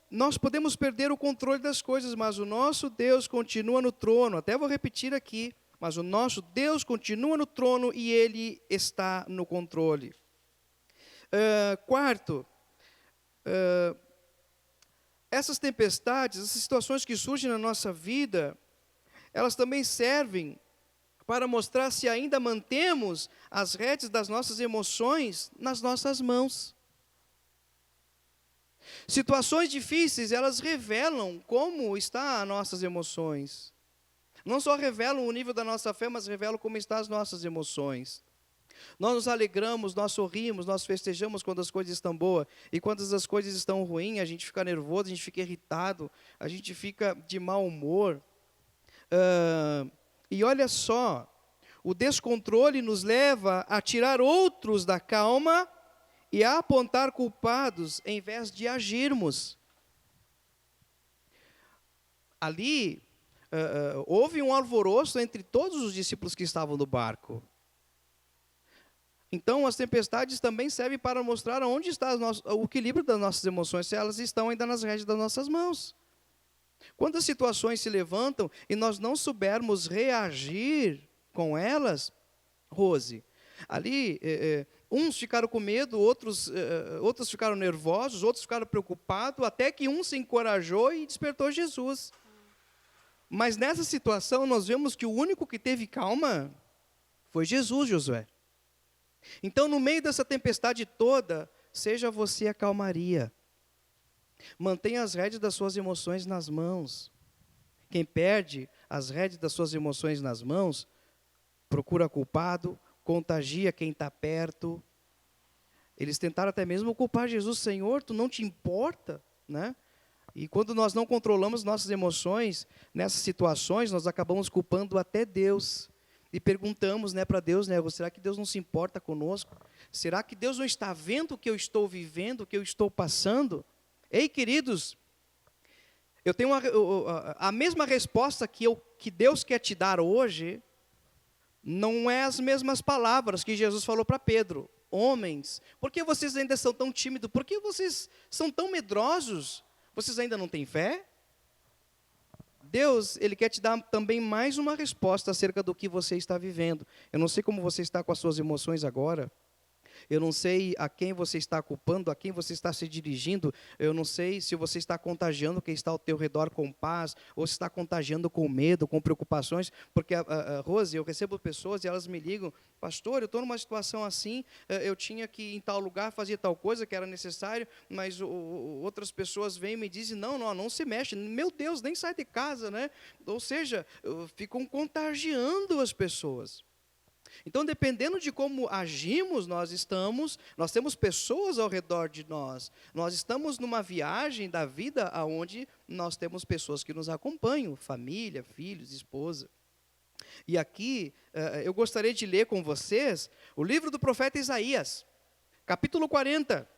S1: Nós podemos perder o controle das coisas, mas o nosso Deus continua no trono. Até vou repetir aqui, mas o nosso Deus continua no trono e Ele está no controle. Quarto, essas tempestades, essas situações que surgem na nossa vida, elas também servem para mostrar se ainda mantemos as rédeas das nossas emoções nas nossas mãos. Situações difíceis, elas revelam como estão as nossas emoções. Não só revelam o nível da nossa fé, mas revelam como estão as nossas emoções. Nós nos alegramos, nós sorrimos, nós festejamos quando as coisas estão boas. E quando as coisas estão ruins, a gente fica nervoso, a gente fica irritado, a gente fica de mau humor. E olha só, o descontrole nos leva a tirar outros da calma e a apontar culpados em vez de agirmos. Ali, houve um alvoroço entre todos os discípulos que estavam no barco. Então, as tempestades também servem para mostrar onde está o equilíbrio das nossas emoções, se elas estão ainda nas rédeas das nossas mãos. Quando as situações se levantam e nós não soubermos reagir com elas, Rose, ali, uns ficaram com medo, outros ficaram nervosos, outros ficaram preocupados, até que um se encorajou e despertou Jesus. Mas nessa situação, nós vemos que o único que teve calma foi Jesus, Josué. Então, no meio dessa tempestade toda, seja você a calmaria. Mantenha as rédeas das suas emoções nas mãos. Quem perde as rédeas das suas emoções nas mãos, procura culpado, contagia quem está perto. Eles tentaram até mesmo culpar Jesus. Senhor, tu não te importa, né? E quando nós não controlamos nossas emoções, nessas situações, nós acabamos culpando até Deus. E perguntamos, né, para Deus, né, será que Deus não se importa conosco? Será que Deus não está vendo o que eu estou vivendo, o que eu estou passando? Ei, queridos, eu tenho a mesma resposta que Deus quer te dar hoje, não é as mesmas palavras que Jesus falou para Pedro. Homens, por que vocês ainda são tão tímidos? Por que vocês são tão medrosos? Vocês ainda não têm fé? Deus, Ele quer te dar também mais uma resposta acerca do que você está vivendo. Eu não sei como você está com as suas emoções agora. Eu não sei a quem você está culpando, a quem você está se dirigindo. Eu não sei se você está contagiando quem está ao teu redor com paz, ou se está contagiando com medo, com preocupações. Porque, Rose, eu recebo pessoas e elas me ligam, pastor, eu estou numa situação assim, eu tinha que ir em tal lugar fazer tal coisa que era necessário, mas outras pessoas vêm e me dizem, não se mexe, meu Deus, nem sai de casa, né? Ou seja, ficam contagiando as pessoas. Então, dependendo de como agimos, nós temos pessoas ao redor de nós. Nós estamos numa viagem da vida onde nós temos pessoas que nos acompanham, família, filhos, esposa. E aqui, eu gostaria de ler com vocês o livro do profeta Isaías, capítulo 40.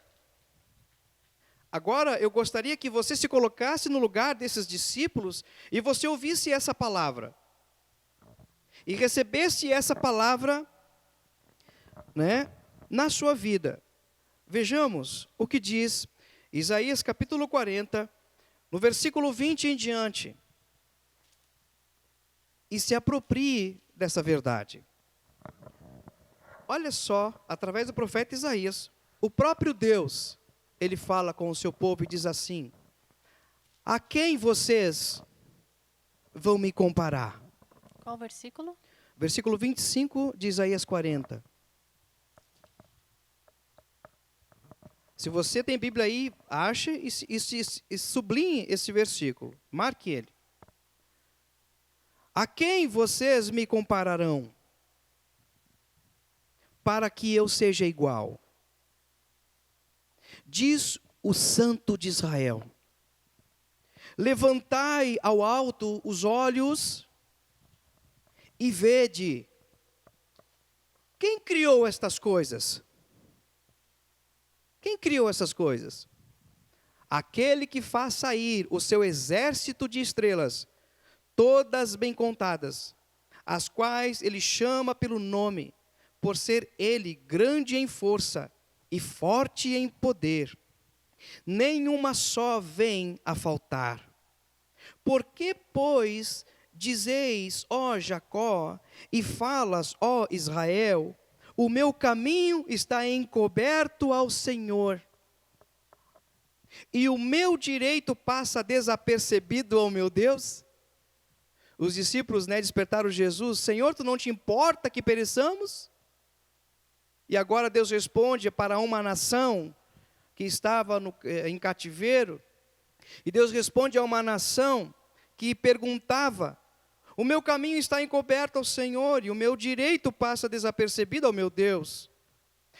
S1: Agora, eu gostaria que você se colocasse no lugar desses discípulos e você ouvisse essa palavra. E recebesse essa palavra, né, na sua vida. Vejamos o que diz Isaías capítulo 40, no versículo 20 em diante. E se aproprie dessa verdade. Olha só, através do profeta Isaías, o próprio Deus, Ele fala com o seu povo e diz assim: a quem vocês vão me comparar?
S3: Qual versículo?
S1: Versículo 25 de Isaías 40. Se você tem Bíblia aí, ache e sublinhe esse versículo. Marque ele. A quem vocês me compararão? Para que eu seja igual. Diz o Santo de Israel. Levantai ao alto os olhos e vede, quem criou estas coisas? Quem criou essas coisas? Aquele que faz sair o seu exército de estrelas, todas bem contadas, as quais ele chama pelo nome, por ser ele grande em força, e forte em poder. Nenhuma só vem a faltar. Por que, pois, dizeis, ó Jacó, e falas, ó Israel, o meu caminho está encoberto ao Senhor, e o meu direito passa desapercebido ao meu Deus? Os discípulos, despertaram Jesus: Senhor, tu não te importa que pereçamos? E agora Deus responde para uma nação que estava em cativeiro, e Deus responde a uma nação que perguntava: o meu caminho está encoberto ao Senhor, e o meu direito passa desapercebido ao meu Deus.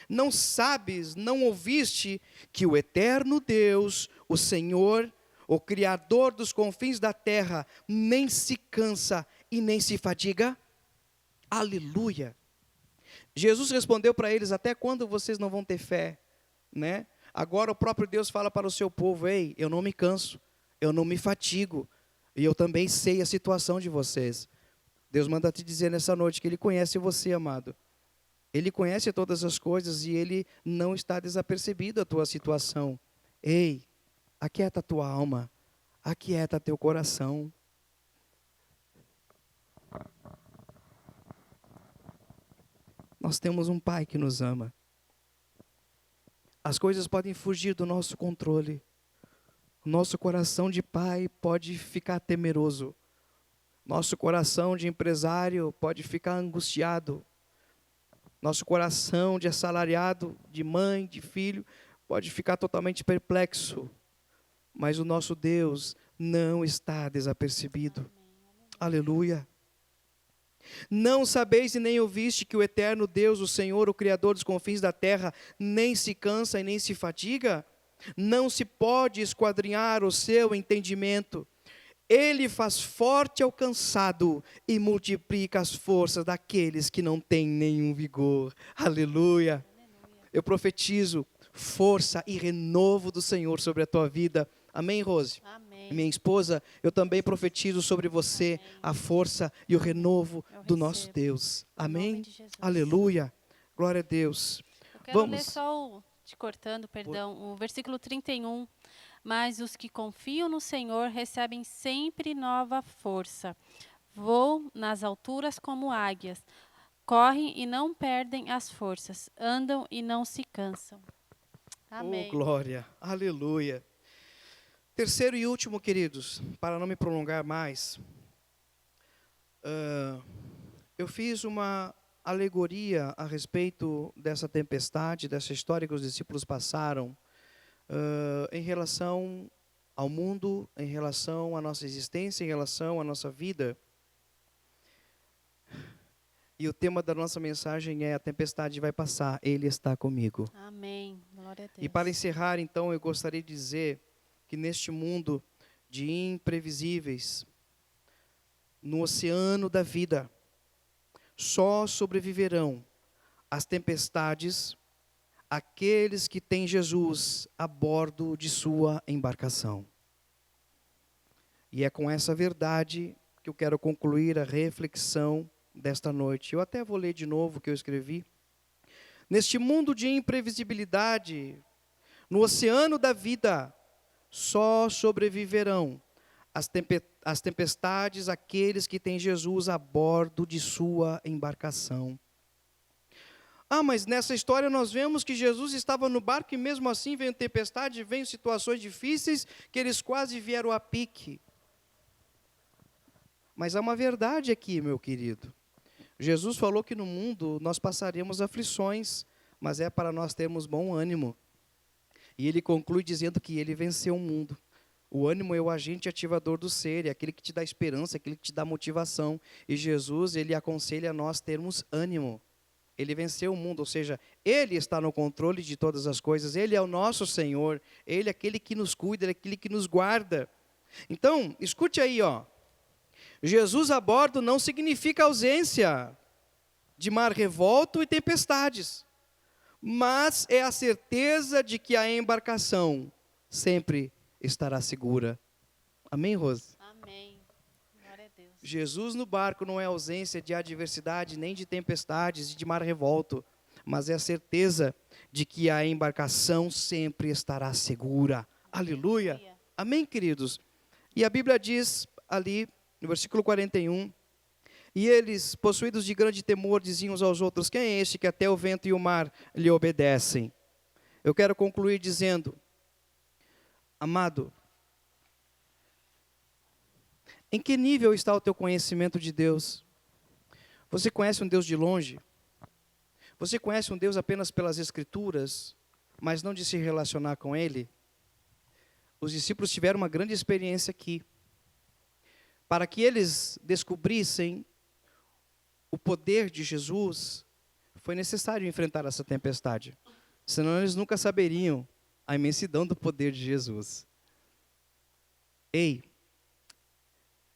S1: Não sabes, não ouviste, que o eterno Deus, o Senhor, o Criador dos confins da terra, nem se cansa e nem se fadiga? Aleluia! Jesus respondeu para eles: até quando vocês não vão ter fé? Agora o próprio Deus fala para o seu povo: ei, eu não me canso, eu não me fatigo, e eu também sei a situação de vocês. Deus manda te dizer nessa noite que Ele conhece você, amado. Ele conhece todas as coisas e Ele não está desapercebido a tua situação. Ei, aquieta a tua alma, aquieta teu coração. Nós temos um Pai que nos ama. As coisas podem fugir do nosso controle. O nosso coração de pai pode ficar temeroso. Nosso coração de empresário pode ficar angustiado. Nosso coração de assalariado, de mãe, de filho, pode ficar totalmente perplexo. Mas o nosso Deus não está desapercebido. Aleluia. Não sabeis e nem ouviste que o eterno Deus, o Senhor, o Criador dos confins da terra, nem se cansa e nem se fadiga? Não se pode esquadrinhar o seu entendimento. Ele faz forte ao cansado e multiplica as forças daqueles que não têm nenhum vigor. Aleluia. Eu profetizo força e renovo do Senhor sobre a tua vida. Amém, Rose?
S3: Amém.
S1: Minha esposa, eu também profetizo sobre você a força e o renovo do nosso Deus. Amém? Aleluia. Glória a Deus.
S3: Eu quero ler só, te cortando, perdão, o versículo 31. Mas os que confiam no Senhor recebem sempre nova força. Voam nas alturas como águias. Correm e não perdem as forças. Andam e não se cansam. Amém.
S1: Oh, glória. Aleluia. Terceiro e último, queridos, para não me prolongar mais, eu fiz uma alegoria a respeito dessa tempestade, dessa história que os discípulos passaram, em relação ao mundo, em relação à nossa existência, em relação à nossa vida. E o tema da nossa mensagem é: a tempestade vai passar, Ele está comigo.
S3: Amém. Glória a Deus.
S1: E para encerrar, então, eu gostaria de dizer que neste mundo de imprevisíveis, no oceano da vida, só sobreviverão às tempestades aqueles que têm Jesus a bordo de sua embarcação. E é com essa verdade que eu quero concluir a reflexão desta noite. Eu até vou ler de novo o que eu escrevi. Neste mundo de imprevisibilidade, no oceano da vida, só sobreviverão às tempestades aqueles que têm Jesus a bordo de sua embarcação. Ah, mas nessa história nós vemos que Jesus estava no barco e mesmo assim veio tempestade, veio situações difíceis que eles quase vieram a pique. Mas há uma verdade aqui, meu querido. Jesus falou que no mundo nós passaremos aflições, mas é para nós termos bom ânimo. E ele conclui dizendo que ele venceu o mundo. O ânimo é o agente ativador do ser, é aquele que te dá esperança, aquele que te dá motivação. E Jesus, ele aconselha a nós termos ânimo. Ele venceu o mundo, ou seja, Ele está no controle de todas as coisas. Ele é o nosso Senhor, Ele é aquele que nos cuida, Ele é aquele que nos guarda. Então, escute aí, Jesus a bordo não significa ausência de mar revolto e tempestades, mas é a certeza de que a embarcação sempre estará segura. Amém, Rose?
S3: Amém. Glória a Deus.
S1: Jesus no barco não é ausência de adversidade, nem de tempestades e de mar revolto, mas é a certeza de que a embarcação sempre estará segura. Aleluia. Amém, queridos? E a Bíblia diz ali, no versículo 41, e eles, possuídos de grande temor, diziam uns aos outros: quem é este que até o vento e o mar lhe obedecem? Eu quero concluir dizendo, amado, em que nível está o teu conhecimento de Deus? Você conhece um Deus de longe? Você conhece um Deus apenas pelas Escrituras, mas não de se relacionar com Ele? Os discípulos tiveram uma grande experiência aqui. Para que eles descobrissem o poder de Jesus, foi necessário enfrentar essa tempestade. Senão eles nunca saberiam a imensidão do poder de Jesus. Ei,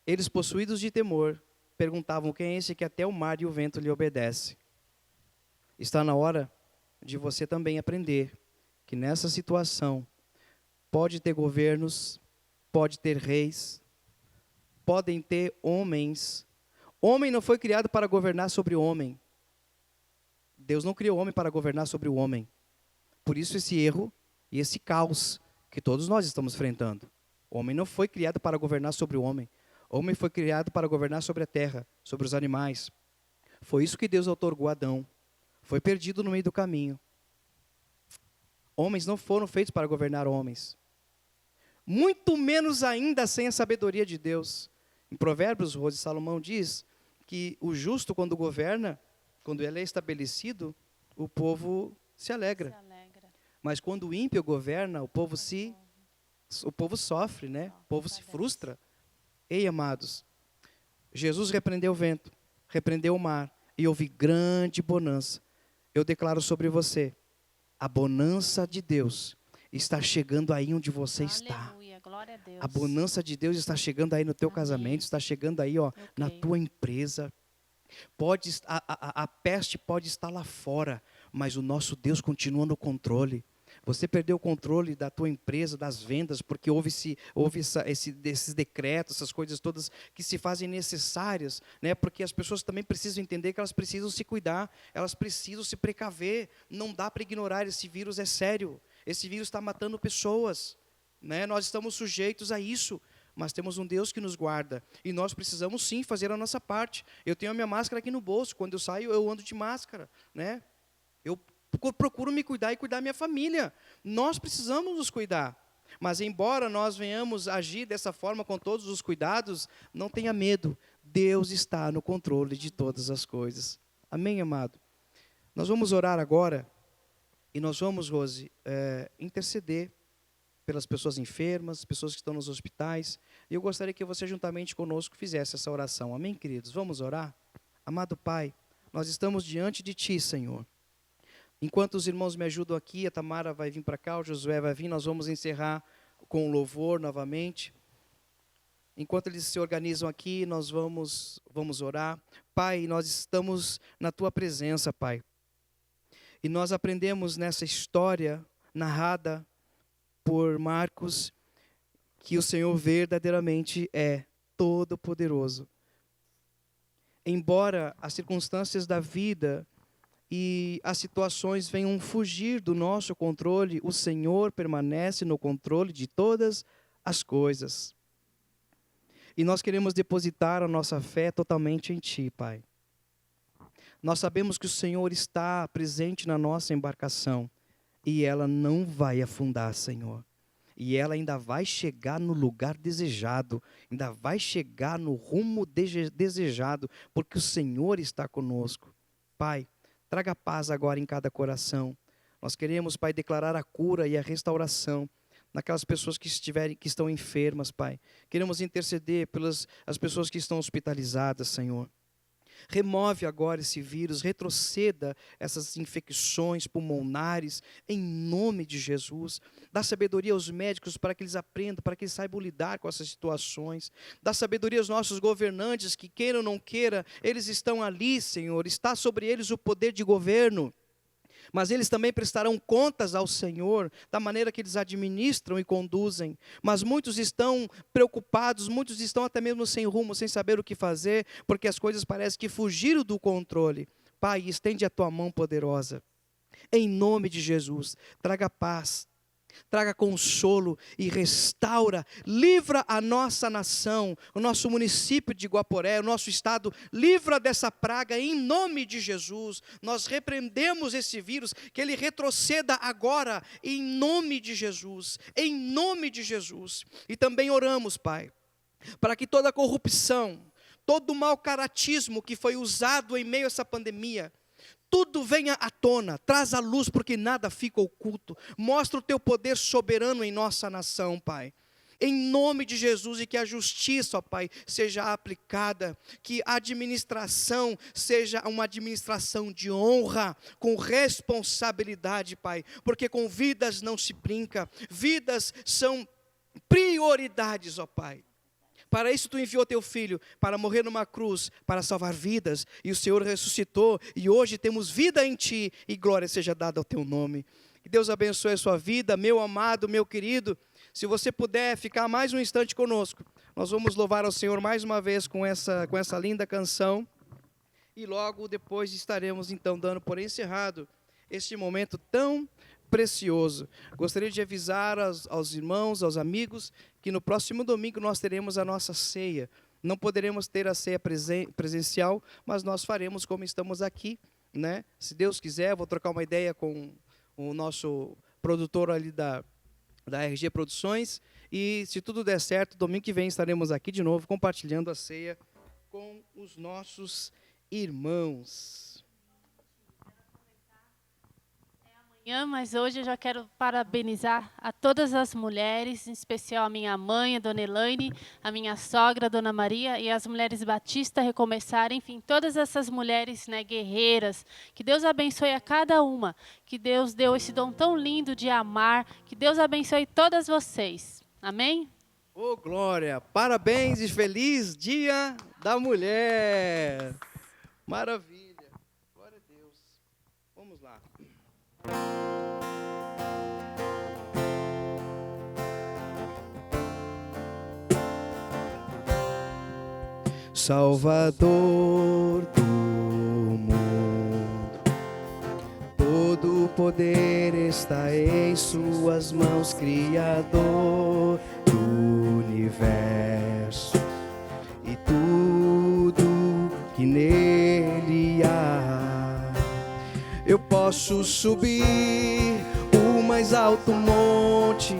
S1: eles possuídos de temor, perguntavam: quem é esse que até o mar e o vento lhe obedece? Está na hora de você também aprender que nessa situação pode ter governos, pode ter reis, podem ter homens. Homem não foi criado para governar sobre o homem. Deus não criou o homem para governar sobre o homem. Por isso esse erro e esse caos que todos nós estamos enfrentando. O homem não foi criado para governar sobre o homem. O homem foi criado para governar sobre a terra, sobre os animais. Foi isso que Deus outorgou a Adão. Foi perdido no meio do caminho. Homens não foram feitos para governar homens. Muito menos ainda sem a sabedoria de Deus. Em Provérbios, Rose Salomão diz que o justo, quando governa, quando ele é estabelecido, o povo se alegra. Mas quando o ímpio governa, o povo sofre, né? O povo se frustra. Ei, amados, Jesus repreendeu o vento, repreendeu o mar, e houve grande bonança. Eu declaro sobre você, a bonança de Deus está chegando aí onde você está.
S3: Glória a Deus.
S1: A bonança de Deus está chegando aí no teu casamento, está chegando aí, ó, na tua empresa. A peste pode estar lá fora, mas o nosso Deus continua no controle. Você perdeu o controle da tua empresa, das vendas, porque houve esses decretos, essas coisas todas que se fazem necessárias, né? Porque as pessoas também precisam entender que elas precisam se cuidar, elas precisam se precaver. Não dá para ignorar, esse vírus é sério. Esse vírus está matando pessoas, né? Nós estamos sujeitos a isso, mas temos um Deus que nos guarda. E nós precisamos sim fazer a nossa parte. Eu tenho a minha máscara aqui no bolso, quando eu saio eu ando de máscara, né? Eu procuro me cuidar e cuidar da minha família. Nós precisamos nos cuidar. Mas embora nós venhamos agir dessa forma com todos os cuidados, não tenha medo. Deus está no controle de todas as coisas. Amém, amado? Nós vamos orar agora e nós vamos, Rose, interceder pelas pessoas enfermas, pessoas que estão nos hospitais. E eu gostaria que você juntamente conosco fizesse essa oração. Amém, queridos? Vamos orar? Amado Pai, nós estamos diante de Ti, Senhor. Enquanto os irmãos me ajudam aqui, a Tamara vai vir para cá, o Josué vai vir, nós vamos encerrar com o louvor novamente. Enquanto eles se organizam aqui, nós vamos orar. Pai, nós estamos na Tua presença, Pai. E nós aprendemos nessa história narrada por Marcos que o Senhor verdadeiramente é todo-poderoso. Embora as circunstâncias da vida e as situações venham fugir do nosso controle, o Senhor permanece no controle de todas as coisas. E nós queremos depositar a nossa fé totalmente em Ti, Pai. Nós sabemos que o Senhor está presente na nossa embarcação e ela não vai afundar, Senhor. E ela ainda vai chegar no lugar desejado, ainda vai chegar no rumo desejado, porque o Senhor está conosco. Pai, traga paz agora em cada coração. Nós queremos, Pai, declarar a cura e a restauração naquelas pessoas que estão enfermas, Pai. Queremos interceder pelas as pessoas que estão hospitalizadas, Senhor. Remove agora esse vírus, retroceda essas infecções pulmonares, em nome de Jesus. Dá sabedoria aos médicos para que eles aprendam, para que eles saibam lidar com essas situações. Dá sabedoria aos nossos governantes, que queira ou não queira, eles estão ali, Senhor. Está sobre eles o poder de governo. Mas eles também prestarão contas ao Senhor, da maneira que eles administram e conduzem. Mas muitos estão preocupados, muitos estão até mesmo sem rumo, sem saber o que fazer, porque as coisas parecem que fugiram do controle. Pai, estende a Tua mão poderosa. Em nome de Jesus, traga paz, traga consolo e restaura, livra a nossa nação, o nosso município de Guaporé, o nosso estado, livra dessa praga em nome de Jesus. Nós repreendemos esse vírus, que ele retroceda agora em nome de Jesus, em nome de Jesus. E também oramos, Pai, para que toda corrupção, todo o mau caratismo que foi usado em meio a essa pandemia, tudo venha à tona, traz à luz, porque nada fica oculto. Mostra o teu poder soberano em nossa nação, Pai. Em nome de Jesus, e que a justiça, ó Pai, seja aplicada, que a administração seja uma administração de honra, com responsabilidade, Pai, porque com vidas não se brinca, vidas são prioridades, ó Pai. Para isso tu enviou teu filho, para morrer numa cruz, para salvar vidas, e o Senhor ressuscitou, e hoje temos vida em ti, e glória seja dada ao teu nome. Que Deus abençoe a sua vida, meu amado, meu querido. Se você puder ficar mais um instante conosco, nós vamos louvar ao Senhor mais uma vez com essa linda canção, e logo depois estaremos então dando por encerrado este momento tão precioso. Gostaria de avisar aos irmãos, aos amigos, que no próximo domingo nós teremos a nossa ceia. Não poderemos ter a ceia presencial, mas nós faremos como estamos aqui, né? Se Deus quiser, vou trocar uma ideia com o nosso produtor ali da RG Produções, e se tudo der certo, domingo que vem estaremos aqui de novo, compartilhando a ceia com os nossos irmãos.
S3: Mas hoje eu já quero parabenizar a todas as mulheres, em especial a minha mãe, a dona Elaine, a minha sogra, a dona Maria, e as mulheres Batista Recomeçar, enfim, todas essas mulheres, né, guerreiras. Que Deus abençoe a cada uma, que Deus deu esse dom tão lindo de amar, que Deus abençoe todas vocês. Amém?
S1: Oh, glória! Parabéns e feliz Dia da Mulher! Maravilha! Glória a Deus! Vamos lá. Salvador do mundo, todo o poder está em suas mãos, Criador do universo e tudo que nele há. Eu posso subir o mais alto monte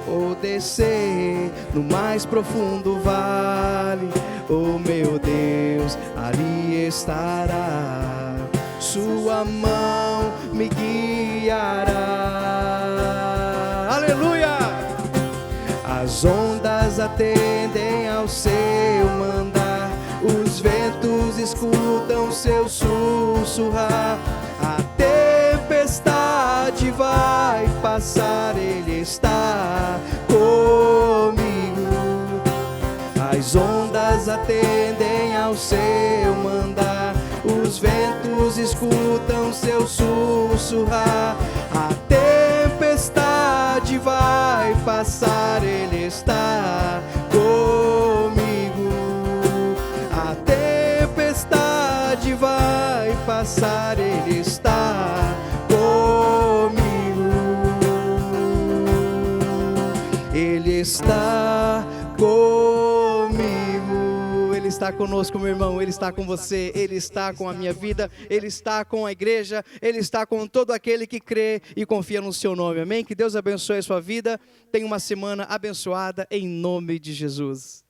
S1: ou descer no mais profundo vale. Oh meu Deus, ali estará, sua mão me guiará. Aleluia! As ondas atendem ao seu mandar, os ventos escutam seu sussurrar. A tempestade vai passar, ele está comigo. As ondas atendem ao seu mandar, os ventos escutam seu sussurrar. A tempestade vai passar, ele está comigo. A tempestade vai passar, ele está comigo. Ele está comigo. Ele está conosco, meu irmão, Ele está com você, Ele está com a minha vida, Ele está com a igreja, Ele está com todo aquele que crê e confia no seu nome, amém? Que Deus abençoe a sua vida, tenha uma semana abençoada em nome de Jesus.